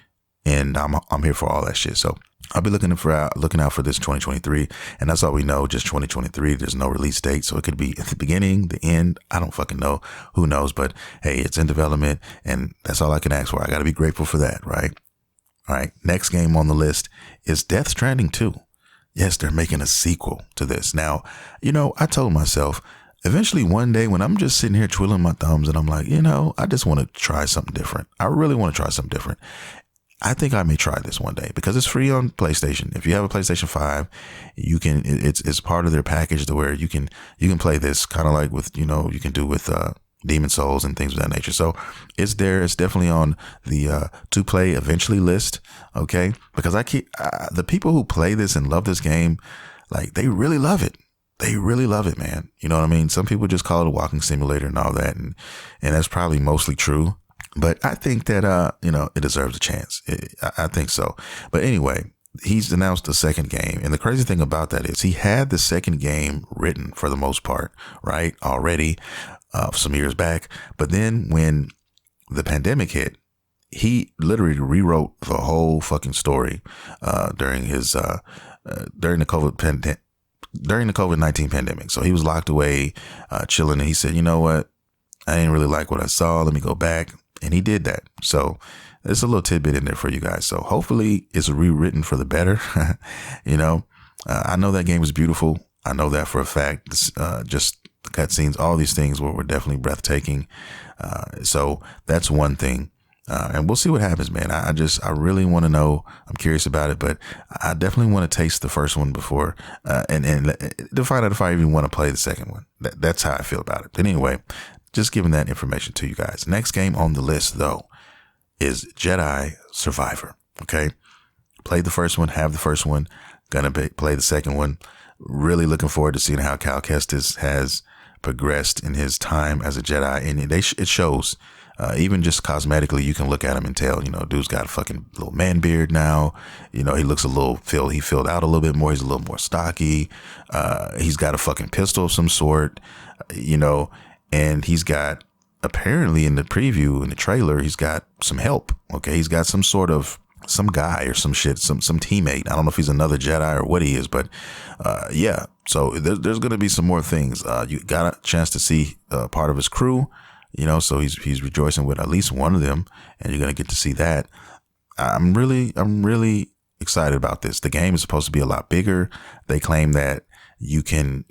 S2: And I'm here for all that shit. So I'll be looking out for this 2023. And that's all we know, just 2023. There's no release date. So it could be at the beginning, the end. I don't fucking know. Who knows? But hey, it's in development, and that's all I can ask for. I got to be grateful for that, right? All right. Next game on the list is Death Stranding 2. Yes, they're making a sequel to this. Now, I told myself eventually one day when I'm just sitting here twiddling my thumbs and I'm like, I just want to try something different. I really want to try something different. I think I may try this one day because it's free on PlayStation. If you have a PlayStation 5, you can, it's part of their package to where you can play this kind of like with, you can do with, Demon Souls and things of that nature. So it's there. It's definitely on the, to play eventually list. Okay. Because the people who play this and love this game, like they really love it. They really love it, man. You know what I mean? Some people just call it a walking simulator and all that. And that's probably mostly true. But I think that, it deserves a chance. I think so. But anyway, he's announced the second game. And the crazy thing about that is he had the second game written for the most part, right? Already, some years back. But then when the pandemic hit, he literally rewrote the whole fucking story, during the COVID-19 pandemic. So he was locked away, chilling. And he said, you know what? I didn't really like what I saw. Let me go back. And he did that. So there's a little tidbit in there for you guys. So hopefully it's rewritten for the better. I know that game is beautiful. I know that for a fact. Just the cutscenes, all these things were definitely breathtaking. So that's one thing. And we'll see what happens, man. I really want to know. I'm curious about it, but I definitely want to taste the first one before, and to find out if I even want to play the second one. That's how I feel about it. But anyway, just giving that information to you guys. Next game on the list, though, is Jedi Survivor. Okay. Played the first one, have the first one, gonna play the second one. Really looking forward to seeing how Cal Kestis has progressed in his time as a Jedi. And it shows, even just cosmetically, you can look at him and tell, dude's got a fucking little man beard now. He looks he filled out a little bit more. He's a little more stocky. He's got a fucking pistol of some sort, and he's got, apparently in the preview, in the trailer, he's got some help. Okay. He's got some guy or some shit, some teammate. I don't know if he's another Jedi or what he is, but, yeah. So there's going to be some more things. You got a chance to see part of his crew, so he's rejoicing with at least one of them, and you're going to get to see that. I'm really excited about this. The game is supposed to be a lot bigger. They claim that you can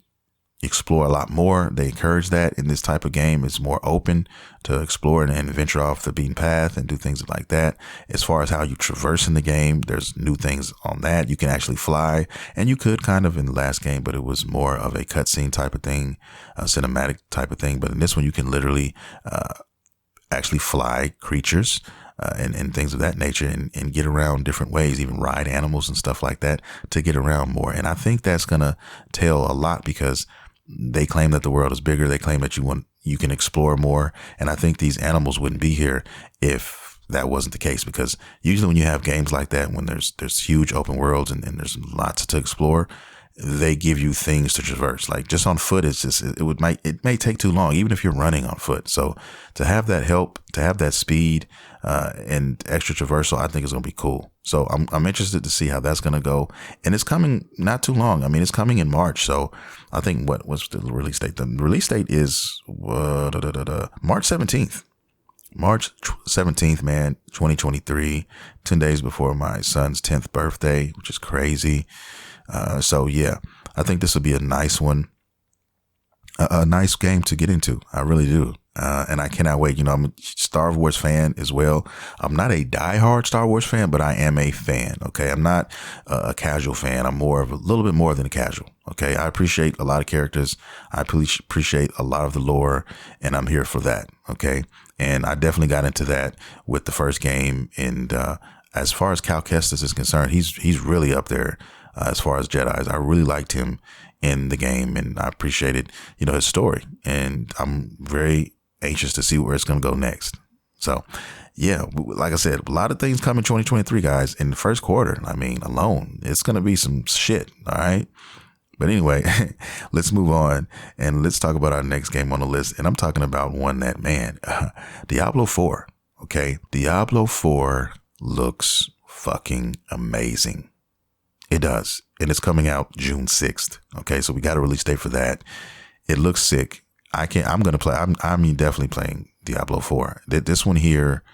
S2: explore a lot more. They encourage that in this type of game. It's more open to explore and venture off the beaten path and do things like that. As far as how you traverse in the game, there's new things on that. You can actually fly, and you could kind of in the last game, but it was more of a cutscene type of thing, a cinematic type of thing. But in this one, you can literally actually fly creatures and things of that nature and get around different ways, even ride animals and stuff like that to get around more. And I think that's going to tell a lot, because they claim that the world is bigger. They claim that you can explore more. And I think these animals wouldn't be here if that wasn't the case, because usually when you have games like that, when there's huge open worlds and there's lots to explore, they give you things to traverse. Like just on foot, it may take too long, even if you're running on foot. So to have that help, to have that speed, and extra traversal, I think is going to be cool. So I'm interested to see how that's going to go. And it's coming not too long. I mean, it's coming in March. So I think what's the release date? The release date is March 17th. March 17th, man, 2023, 10 days before my son's 10th birthday, which is crazy. So yeah, I think this will be a nice one, a nice game to get into. I really do. And I cannot wait. I'm a Star Wars fan as well. I'm not a diehard Star Wars fan, but I am a fan. Okay. I'm not a casual fan. I'm more of a little bit more than a casual. Okay. I appreciate a lot of characters. I appreciate a lot of the lore, and I'm here for that. Okay. And I definitely got into that with the first game. And, as far as Cal Kestis is concerned, he's really up there. As far as Jedis, I really liked him in the game, and I appreciated, his story, and I'm very anxious to see where it's going to go next. So yeah, like I said, a lot of things come in 2023, guys, in the first quarter. I mean, alone, it's going to be some shit. All right. But anyway, let's move on and let's talk about our next game on the list. And I'm talking about one that, man, Diablo 4. Okay. Diablo 4 looks fucking amazing. It does. And it's coming out June 6th. Okay. So we got a release date for that. It looks sick. I'm going to play. I'm definitely playing Diablo 4. This one here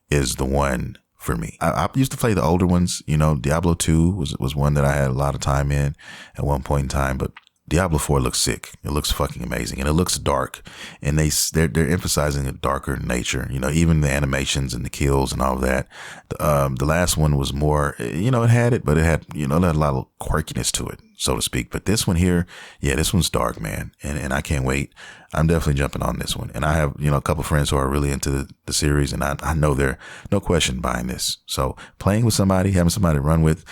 S2: is the one for me. I used to play the older ones. Diablo 2 was one that I had a lot of time in at one point in time, but Diablo 4 looks sick. It looks fucking amazing, and it looks dark. And they're emphasizing a darker nature. Even the animations and the kills and all of that. The last one was more, it had it, but it had a lot of quirkiness to it, so to speak. But this one here, yeah, this one's dark, man, and I can't wait. I'm definitely jumping on this one. And I have a couple of friends who are really into the series, and I know they're no question buying this. So playing with somebody, having somebody to run with,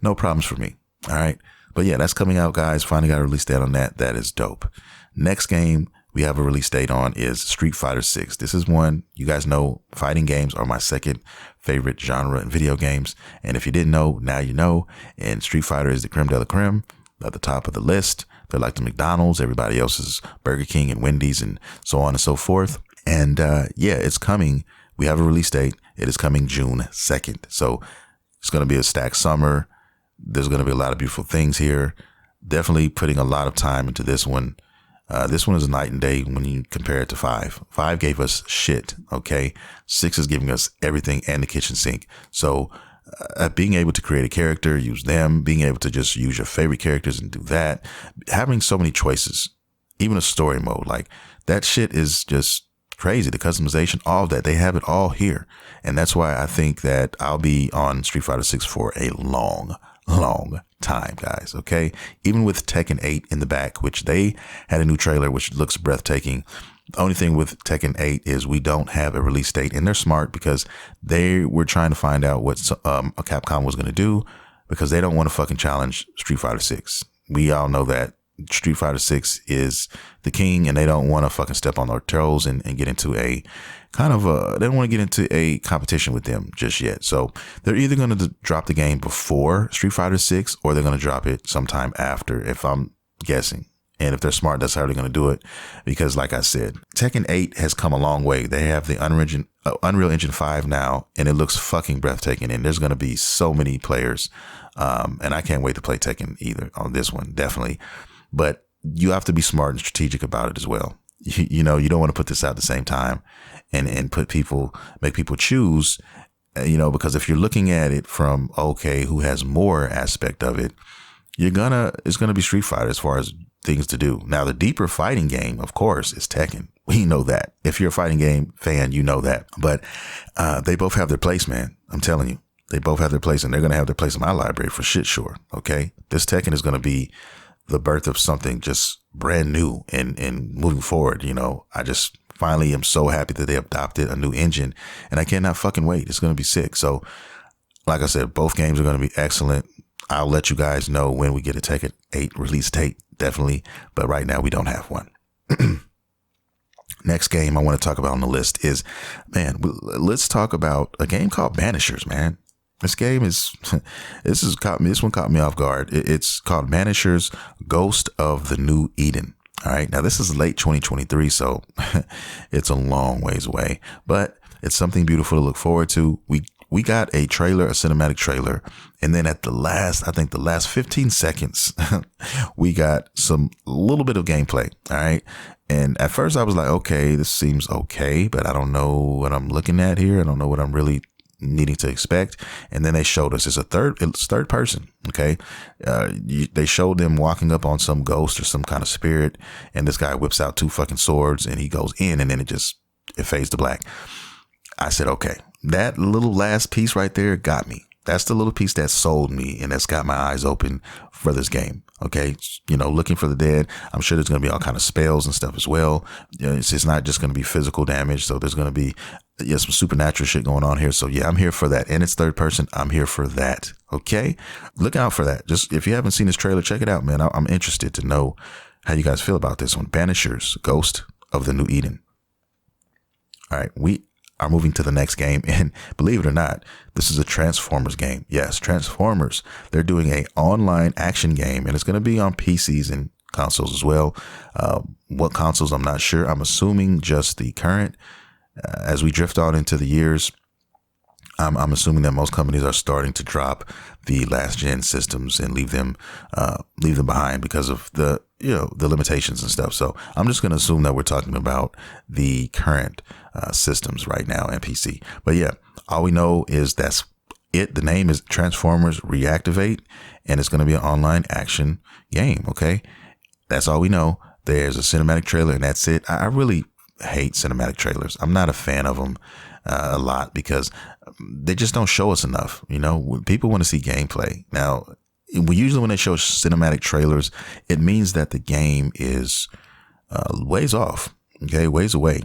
S2: no problems for me. All right. But yeah, that's coming out, guys. Finally got a release date on that. That is dope. Next game we have a release date on is Street Fighter 6. This is one, you guys know, fighting games are my second favorite genre in video games. And if you didn't know, now you know. And Street Fighter is the creme de la creme, at the top of the list. They're like the McDonald's, everybody else is Burger King and Wendy's and so on and so forth. And yeah, it's coming. We have a release date. It is coming June 2nd. So it's going to be a stacked summer. There's going to be a lot of beautiful things here. Definitely putting a lot of time into this one. This one is night and day when you compare it to 5. 5 gave us shit. Okay. 6 is giving us everything and the kitchen sink. So being able to create a character, use them, being able to just use your favorite characters and do that, having so many choices, even a story mode, like that shit is just crazy. The customization, all of that, they have it all here. And that's why I think that I'll be on Street Fighter 6 for a long time, guys. Okay. Even with Tekken 8 in the back, which they had a new trailer, which looks breathtaking. The only thing with Tekken 8 is we don't have a release date, and they're smart because they were trying to find out what Capcom was going to do, because they don't want to fucking challenge Street Fighter 6. We all know that Street Fighter 6 is the king, and they don't want to fucking step on their toes and get into a kind of they don't want to get into a competition with them just yet. So they're either going to drop the game before Street Fighter 6 or they're going to drop it sometime after, if I'm guessing. And if they're smart, that's how they're going to do it. Because like I said, Tekken 8 has come a long way. They have the Unreal Engine 5 now, and it looks fucking breathtaking. And there's going to be so many players. And I can't wait to play Tekken either on this one, definitely. But you have to be smart and strategic about it as well. You know, you don't want to put this out at the same time and make people choose, because if you're looking at it from, okay, who has more aspect of it, it's going to be Street Fighter as far as things to do. Now, the deeper fighting game, of course, is Tekken. We know that. If you're a fighting game fan, you know that. But they both have their place, man. I'm telling you, they both have their place, and they're going to have their place in my library for shit sure. Okay. This Tekken is going to be the birth of something just brand new and moving forward. I just finally am so happy that they adopted a new engine, and I cannot fucking wait. It's going to be sick. So like I said, both games are going to be excellent. I'll let you guys know when we get a Tekken 8 release date, definitely. But right now we don't have one. Next game I want to talk about on the list is, let's talk about a game called Banishers, man. This game this one caught me off guard. It's called Banishers Ghost of the New Eden. All right. Now this is late 2023, so it's a long ways away, but it's something beautiful to look forward to. We got a trailer, a cinematic trailer. And then at the last 15 seconds, we got a little bit of gameplay. All right. And at first I was like, okay, this seems okay, but I don't know what I'm looking at here. I don't know what I'm really needing to expect. And then they showed us it's third person. Okay. They showed them walking up on some ghost or some kind of spirit. And this guy whips out 2 fucking swords and he goes in, and then it fades to black. I said, okay, that little last piece right there got me. That's the little piece that sold me, and that's got my eyes open for this game. Okay. Looking for the dead. I'm sure there's going to be all kind of spells and stuff as well. It's not just going to be physical damage. So there's going to be some supernatural shit going on here. So yeah, I'm here for that. And it's third person. I'm here for that. Okay. Look out for that. Just if you haven't seen this trailer, check it out, man. I'm interested to know how you guys feel about this one. Banishers, Ghost of the New Eden. All right. We are moving to the next game, and believe it or not, this is a Transformers game. Yes, Transformers. They're doing an online action game, and it's going to be on PCs and consoles as well. What consoles, I'm not sure. I'm assuming just the current. As we drift on into the years, I'm assuming that most companies are starting to drop the last gen systems and leave them behind because of the limitations and stuff. So I'm just going to assume that we're talking about the current systems right now and PC. But yeah, all we know is that's it. The name is Transformers Reactivate, and it's going to be an online action game. Okay. That's all we know. There's a cinematic trailer, and that's it. I really hate cinematic trailers. I'm not a fan of them a lot because they just don't show us enough. People want to see gameplay. Now, usually when they show cinematic trailers, it means that the game is ways off. Okay. Ways away.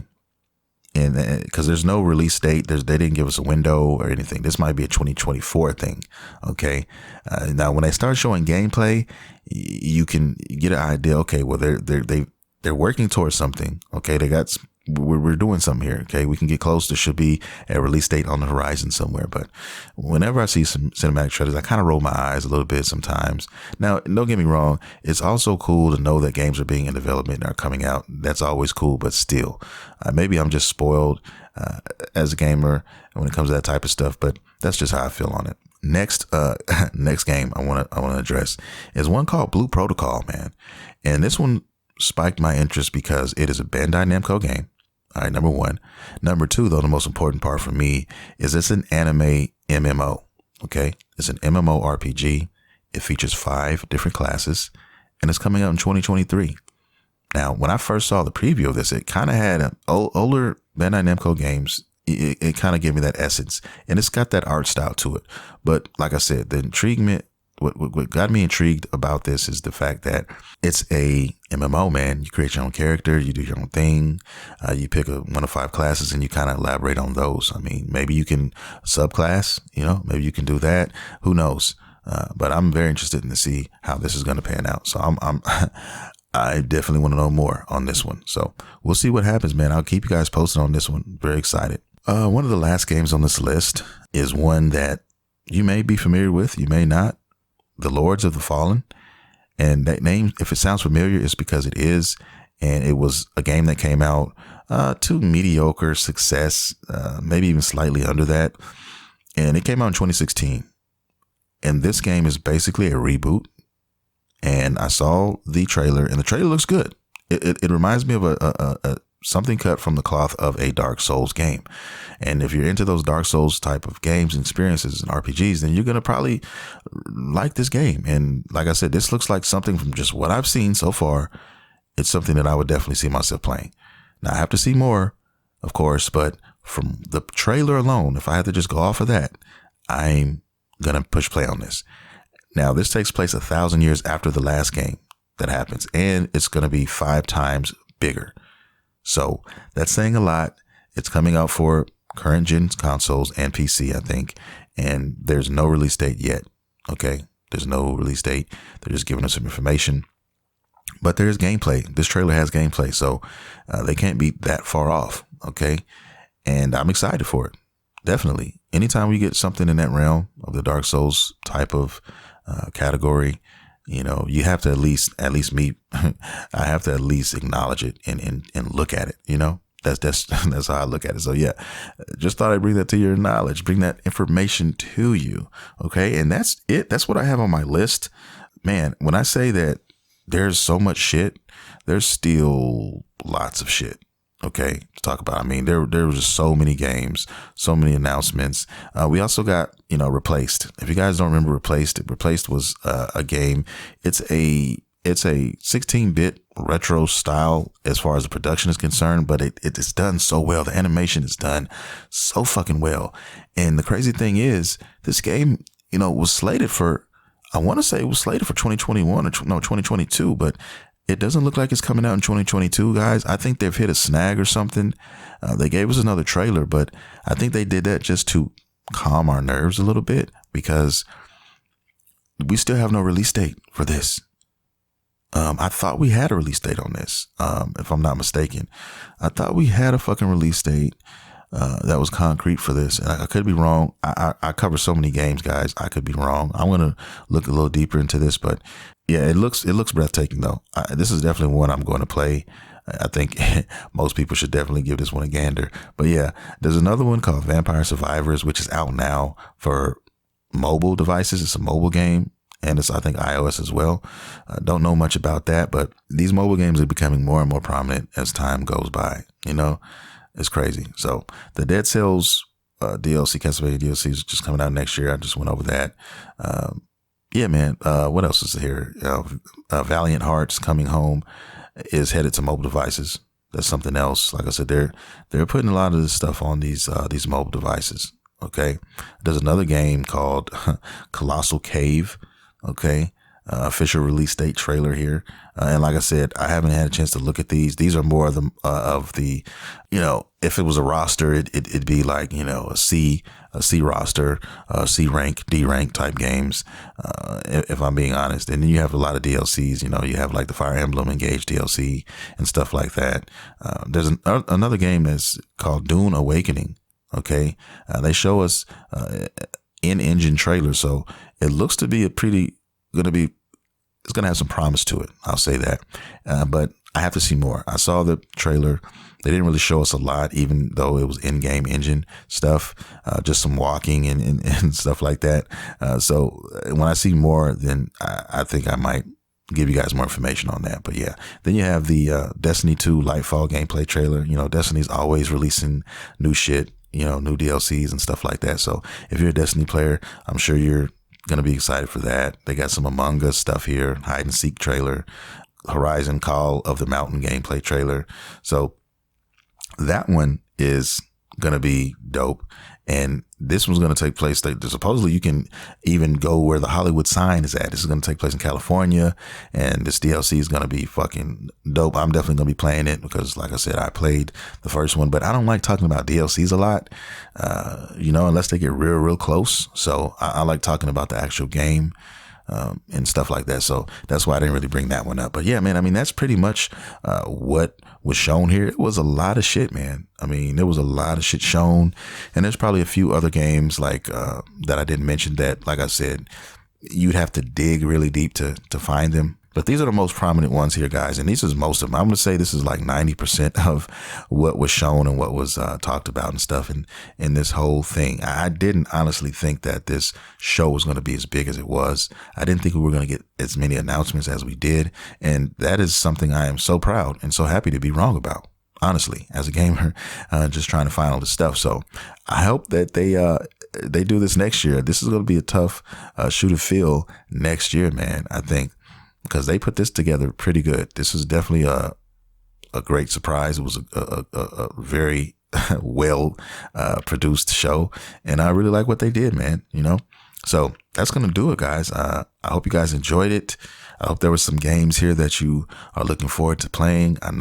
S2: And because there's no release date, they didn't give us a window or anything. This might be a 2024 thing. Okay. Now, when they start showing gameplay, you can get an idea. Okay. Well, they're working towards something. Okay. We're doing something here. Okay. We can get close. There should be a release date on the horizon somewhere. But whenever I see some cinematic trailers, I kind of roll my eyes a little bit sometimes. Now, don't get me wrong. It's also cool to know that games are being in development and are coming out. That's always cool. But still, maybe I'm just spoiled as a gamer when it comes to that type of stuff. But that's just how I feel on it. Next game I want to address is one called Blue Protocol, man. And this one spiked my interest because it is a Bandai Namco game. All right, number one. Number two, though, the most important part for me is it's an anime MMO. Okay, it's an MMORPG. It features 5 different classes, and it's coming out in 2023. Now, when I first saw the preview of this, it kind of had older Bandai Namco games. It kind of gave me that essence, and it's got that art style to it. But like I said, the intriguement, what got me intrigued about this is the fact that it's a MMO, man. You create your own character, you do your own thing, you pick one of 5 classes and you kind of elaborate on those. I mean, maybe you can subclass, maybe you can do that. Who knows? But I'm very interested in to see how this is going to pan out. So I definitely want to know more on this one. So we'll see what happens, man. I'll keep you guys posted on this one. Very excited. One of the last games on this list is one that you may be familiar with, you may not. The Lords of the Fallen. And that name, if it sounds familiar, it's because it is. And it was a game that came out to mediocre success, maybe even slightly under that. And it came out in 2016. And this game is basically a reboot. And I saw the trailer, and the trailer looks good. It reminds me of a something cut from the cloth of a Dark Souls game. And if you're into those Dark Souls type of games and experiences and RPGs, then you're going to probably like this game. And like I said, this looks like something from just what I've seen so far. It's something that I would definitely see myself playing. Now, I have to see more, of course, but from the trailer alone, if I had to just go off of that, I'm going to push play on this. Now, this takes place 1,000 years after the last game that happens, and it's going to be 5 times bigger. So that's saying a lot. It's coming out for current gen consoles and PC, I think. And there's no release date yet. Okay. There's no release date. They're just giving us some information, but there's gameplay. This trailer has gameplay. So they can't be that far off. Okay. And I'm excited for it. Definitely. Anytime we get something in that realm of the Dark Souls type of category, you have to at least me, I have to at least acknowledge it and look at it, that's how I look at it. So yeah, just thought I'd bring that to your knowledge, bring that information to you. Okay. And that's it. That's what I have on my list, man. When I say that there's so much shit, there's still lots of shit. Okay, to talk about. I mean, there was just so many games, so many announcements. We also got, Replaced. If you guys don't remember Replaced was a game. It's a 16-bit retro style as far as the production is concerned, but it is done so well. The animation is done so fucking well. And the crazy thing is, this game, was slated for, I want to say it was slated for 2021 or 2022, but it doesn't look like it's coming out in 2022, guys. I think they've hit a snag or something. They gave us another trailer, but I think they did that just to calm our nerves a little bit, because we still have no release date for this. I thought we had a release date on this, if I'm not mistaken. I thought we had a fucking release date that was concrete for this. And I could be wrong. I cover so many games, guys. I could be wrong. I'm going to look a little deeper into this, but yeah, it looks breathtaking though. This is definitely one I'm going to play. I think most people should definitely give this one a gander. But yeah, there's another one called Vampire Survivors, which is out now for mobile devices. It's a mobile game, and it's, I think, iOS as well. Don't know much about that, but these mobile games are becoming more and more prominent as time goes by. It's crazy. So the Dead Cells DLC, Castlevania DLC, is just coming out next year. I just went over that. Yeah, man. What else is here? Valiant Hearts Coming Home is headed to mobile devices. That's something else. Like I said, they're putting a lot of this stuff on these mobile devices. Okay. There's another game called Colossal Cave. Okay. Official release date trailer here. And like I said, I haven't had a chance to look at these. These are more of the, if it was a roster, it'd be like, a C roster, C rank, D rank type games. If I'm being honest. And then you have a lot of DLCs, you have like the Fire Emblem Engage DLC and stuff like that. There's another game that's called Dune Awakening. Okay. They show us, in-engine trailer. So it looks to be it's going to have some promise to it. I'll say that. But I have to see more. I saw the trailer. They didn't really show us a lot, even though it was in-game engine stuff, just some walking and stuff like that. So when I see more, then I think I might give you guys more information on that. But yeah, then you have the Destiny 2 Lightfall gameplay trailer. Destiny's always releasing new shit, new DLCs and stuff like that. So if you're a Destiny player, I'm sure you're going to be excited for that. They got some Among Us stuff here, hide and seek trailer, Horizon Call of the Mountain gameplay trailer. So that one is going to be dope. And this one's going to take place. Supposedly you can even go where the Hollywood sign is at. This is going to take place in California, and this DLC is going to be fucking dope. I'm definitely going to be playing it because, like I said, I played the first one, but I don't like talking about DLCs a lot, unless they get real close. So I like talking about the actual game. And stuff like that. So that's why I didn't really bring that one up. But yeah, man, I mean, that's pretty much what was shown here. It was a lot of shit, man. I mean, there was a lot of shit shown. And there's probably a few other games like that I didn't mention that, like I said, you'd have to dig really deep to find them. But these are the most prominent ones here, guys. And these is most of them. I'm going to say this is like 90% of what was shown and what was talked about and stuff in this whole thing. I didn't honestly think that this show was going to be as big as it was. I didn't think we were going to get as many announcements as we did. And that is something I am so proud and so happy to be wrong about, honestly, as a gamer, just trying to find all this stuff. So I hope that they do this next year. This is going to be a tough shoe to fill next year, man, I think. Because they put this together pretty good. This is definitely a great surprise. It was a very well produced show, and I really like what they did, man. So that's gonna do it, guys. I hope you guys enjoyed it. I hope there was some games here that you are looking forward to playing. I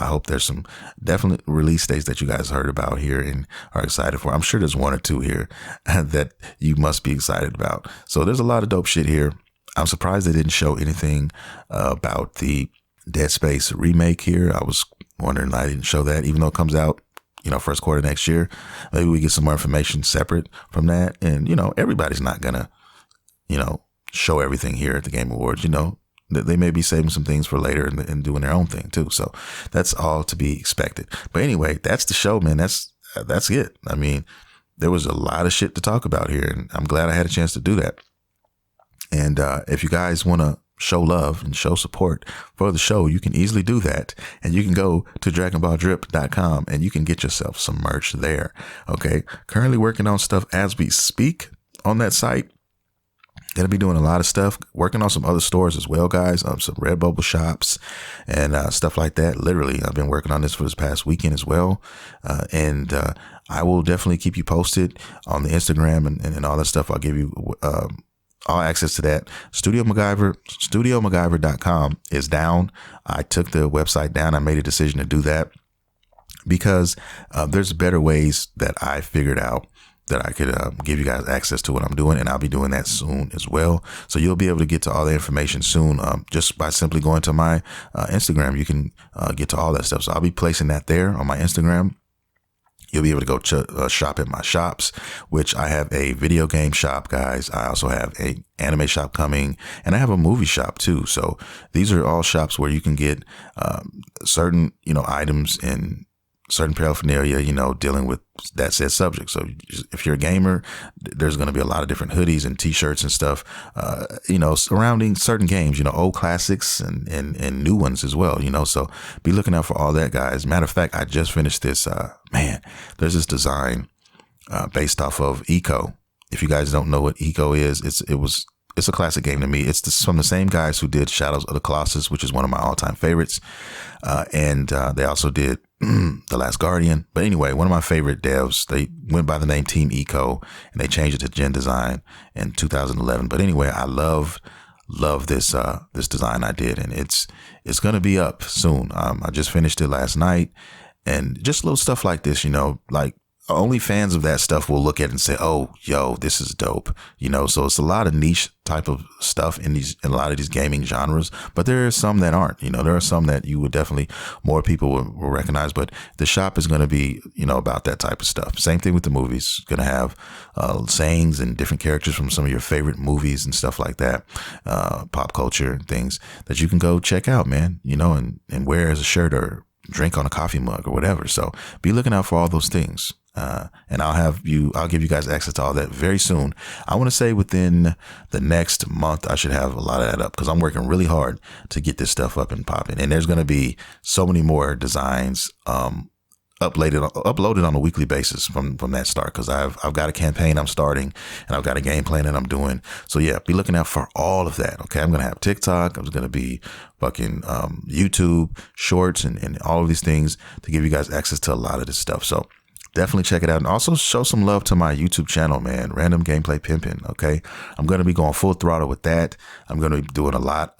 S2: hope there's some definite release dates that you guys heard about here and are excited for. I'm sure there's one or two here that you must be excited about. So there's a lot of dope shit here. I'm surprised they didn't show anything about the Dead Space remake here. I was wondering why they didn't show that, even though it comes out, first quarter next year. Maybe we get some more information separate from that. And, everybody's not going to, show everything here at the Game Awards. They may be saving some things for later and doing their own thing too. So that's all to be expected. But anyway, that's the show, man. That's it. I mean, there was a lot of shit to talk about here, and I'm glad I had a chance to do that. And if you guys want to show love and show support for the show, you can easily do that. And you can go to dragonballdrip.com and you can get yourself some merch there. Okay. Currently working on stuff as we speak on that site. Gonna be doing a lot of stuff, working on some other stores as well, guys. Some Redbubble shops and stuff like that. Literally, I've been working on this for this past weekend as well. And I will definitely keep you posted on the Instagram and all that stuff. I'll give you all access to that. StudioMacGyver.com is down. I took the website down. I made a decision to do that because there's better ways that I figured out that I could give you guys access to what I'm doing, and I'll be doing that soon as well. So you'll be able to get to all the information soon just by simply going to my Instagram. You can get to all that stuff. So I'll be placing that there on my Instagram. You'll be able to go shop at my shops, which I have a video game shop, guys. I also have a anime shop coming, and I have a movie shop too. So these are all shops where you can get certain, items and certain paraphernalia, dealing with that said subject. So if you're a gamer, there's going to be a lot of different hoodies and t-shirts and stuff, surrounding certain games, old classics and new ones as well, so be looking out for all that, guys. Matter of fact, I just finished this, there's this design, based off of Eco. If you guys don't know what Eco is, it's a classic game to me. It's from the same guys who did Shadows of the Colossus, which is one of my all-time favorites. And they also did The Last Guardian. But anyway, one of my favorite devs, they went by the name Team Eco, and they changed it to Gen Design in 2011. But anyway, I love this design I did, and it's going to be up soon. I just finished it last night, and just little stuff like this, like only fans of that stuff will look at it and say, oh, yo, this is dope. So it's a lot of niche type of stuff in a lot of these gaming genres, but there are some that aren't, there are some that you would definitely, more people will recognize, but the shop is going to be, about that type of stuff. Same thing with the movies. Going to have sayings and different characters from some of your favorite movies and stuff like that, pop culture things that you can go check out, man, and wear as a shirt or drink on a coffee mug or whatever. So be looking out for all those things. And I'll give you guys access to all that very soon. I want to say within the next month, I should have a lot of that up because I'm working really hard to get this stuff up and popping. And there's going to be so many more designs, uploaded on a weekly basis from that start, because I've got a campaign I'm starting and I've got a game plan that I'm doing. So yeah, be looking out for all of that. Okay, I'm gonna have TikTok. I'm gonna be fucking YouTube shorts and all of these things to give you guys access to a lot of this stuff. So definitely check it out, and also show some love to my YouTube channel, man. Random Gameplay Pimpin'. Okay, I'm gonna be going full throttle with that. I'm gonna be doing a lot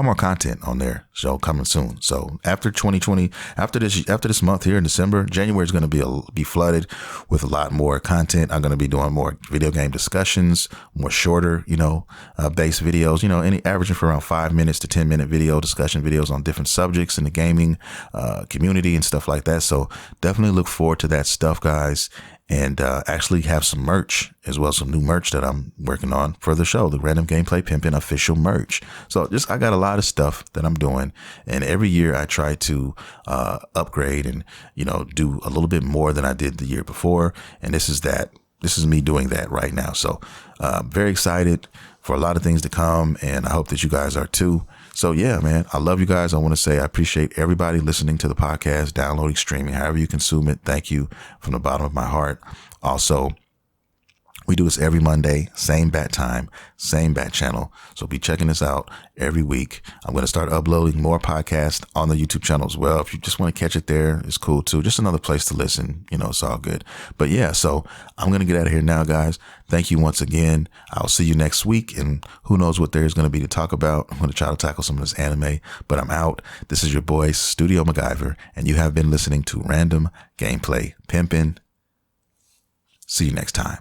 S2: more content on there, so coming soon. So after 2020, after this month here in December, January is going to be flooded with a lot more content. I'm going to be doing more video game discussions, more shorter, based videos, any averaging for around 5 minutes to 10-minute video discussion videos on different subjects in the gaming community and stuff like that. So definitely look forward to that stuff, guys. And actually have some merch as well, some new merch that I'm working on for the show, the Random Gameplay Pimpin' official merch. So I got a lot of stuff that I'm doing, and every year I try to upgrade and do a little bit more than I did the year before. And this is me doing that right now. So very excited for a lot of things to come, and I hope that you guys are too. So yeah, man, I love you guys. I want to say I appreciate everybody listening to the podcast, downloading, streaming, however you consume it. Thank you from the bottom of my heart. Also, we do this every Monday, same bat time, same bat channel. So be checking this out every week. I'm going to start uploading more podcasts on the YouTube channel as well. If you just want to catch it there, it's cool too. Just another place to listen. It's all good. But yeah, so I'm going to get out of here now, guys. Thank you once again. I'll see you next week. And who knows what there's going to be to talk about. I'm going to try to tackle some of this anime, but I'm out. This is your boy, Studio MacGyver, and you have been listening to Random Gameplay Pimpin'. See you next time.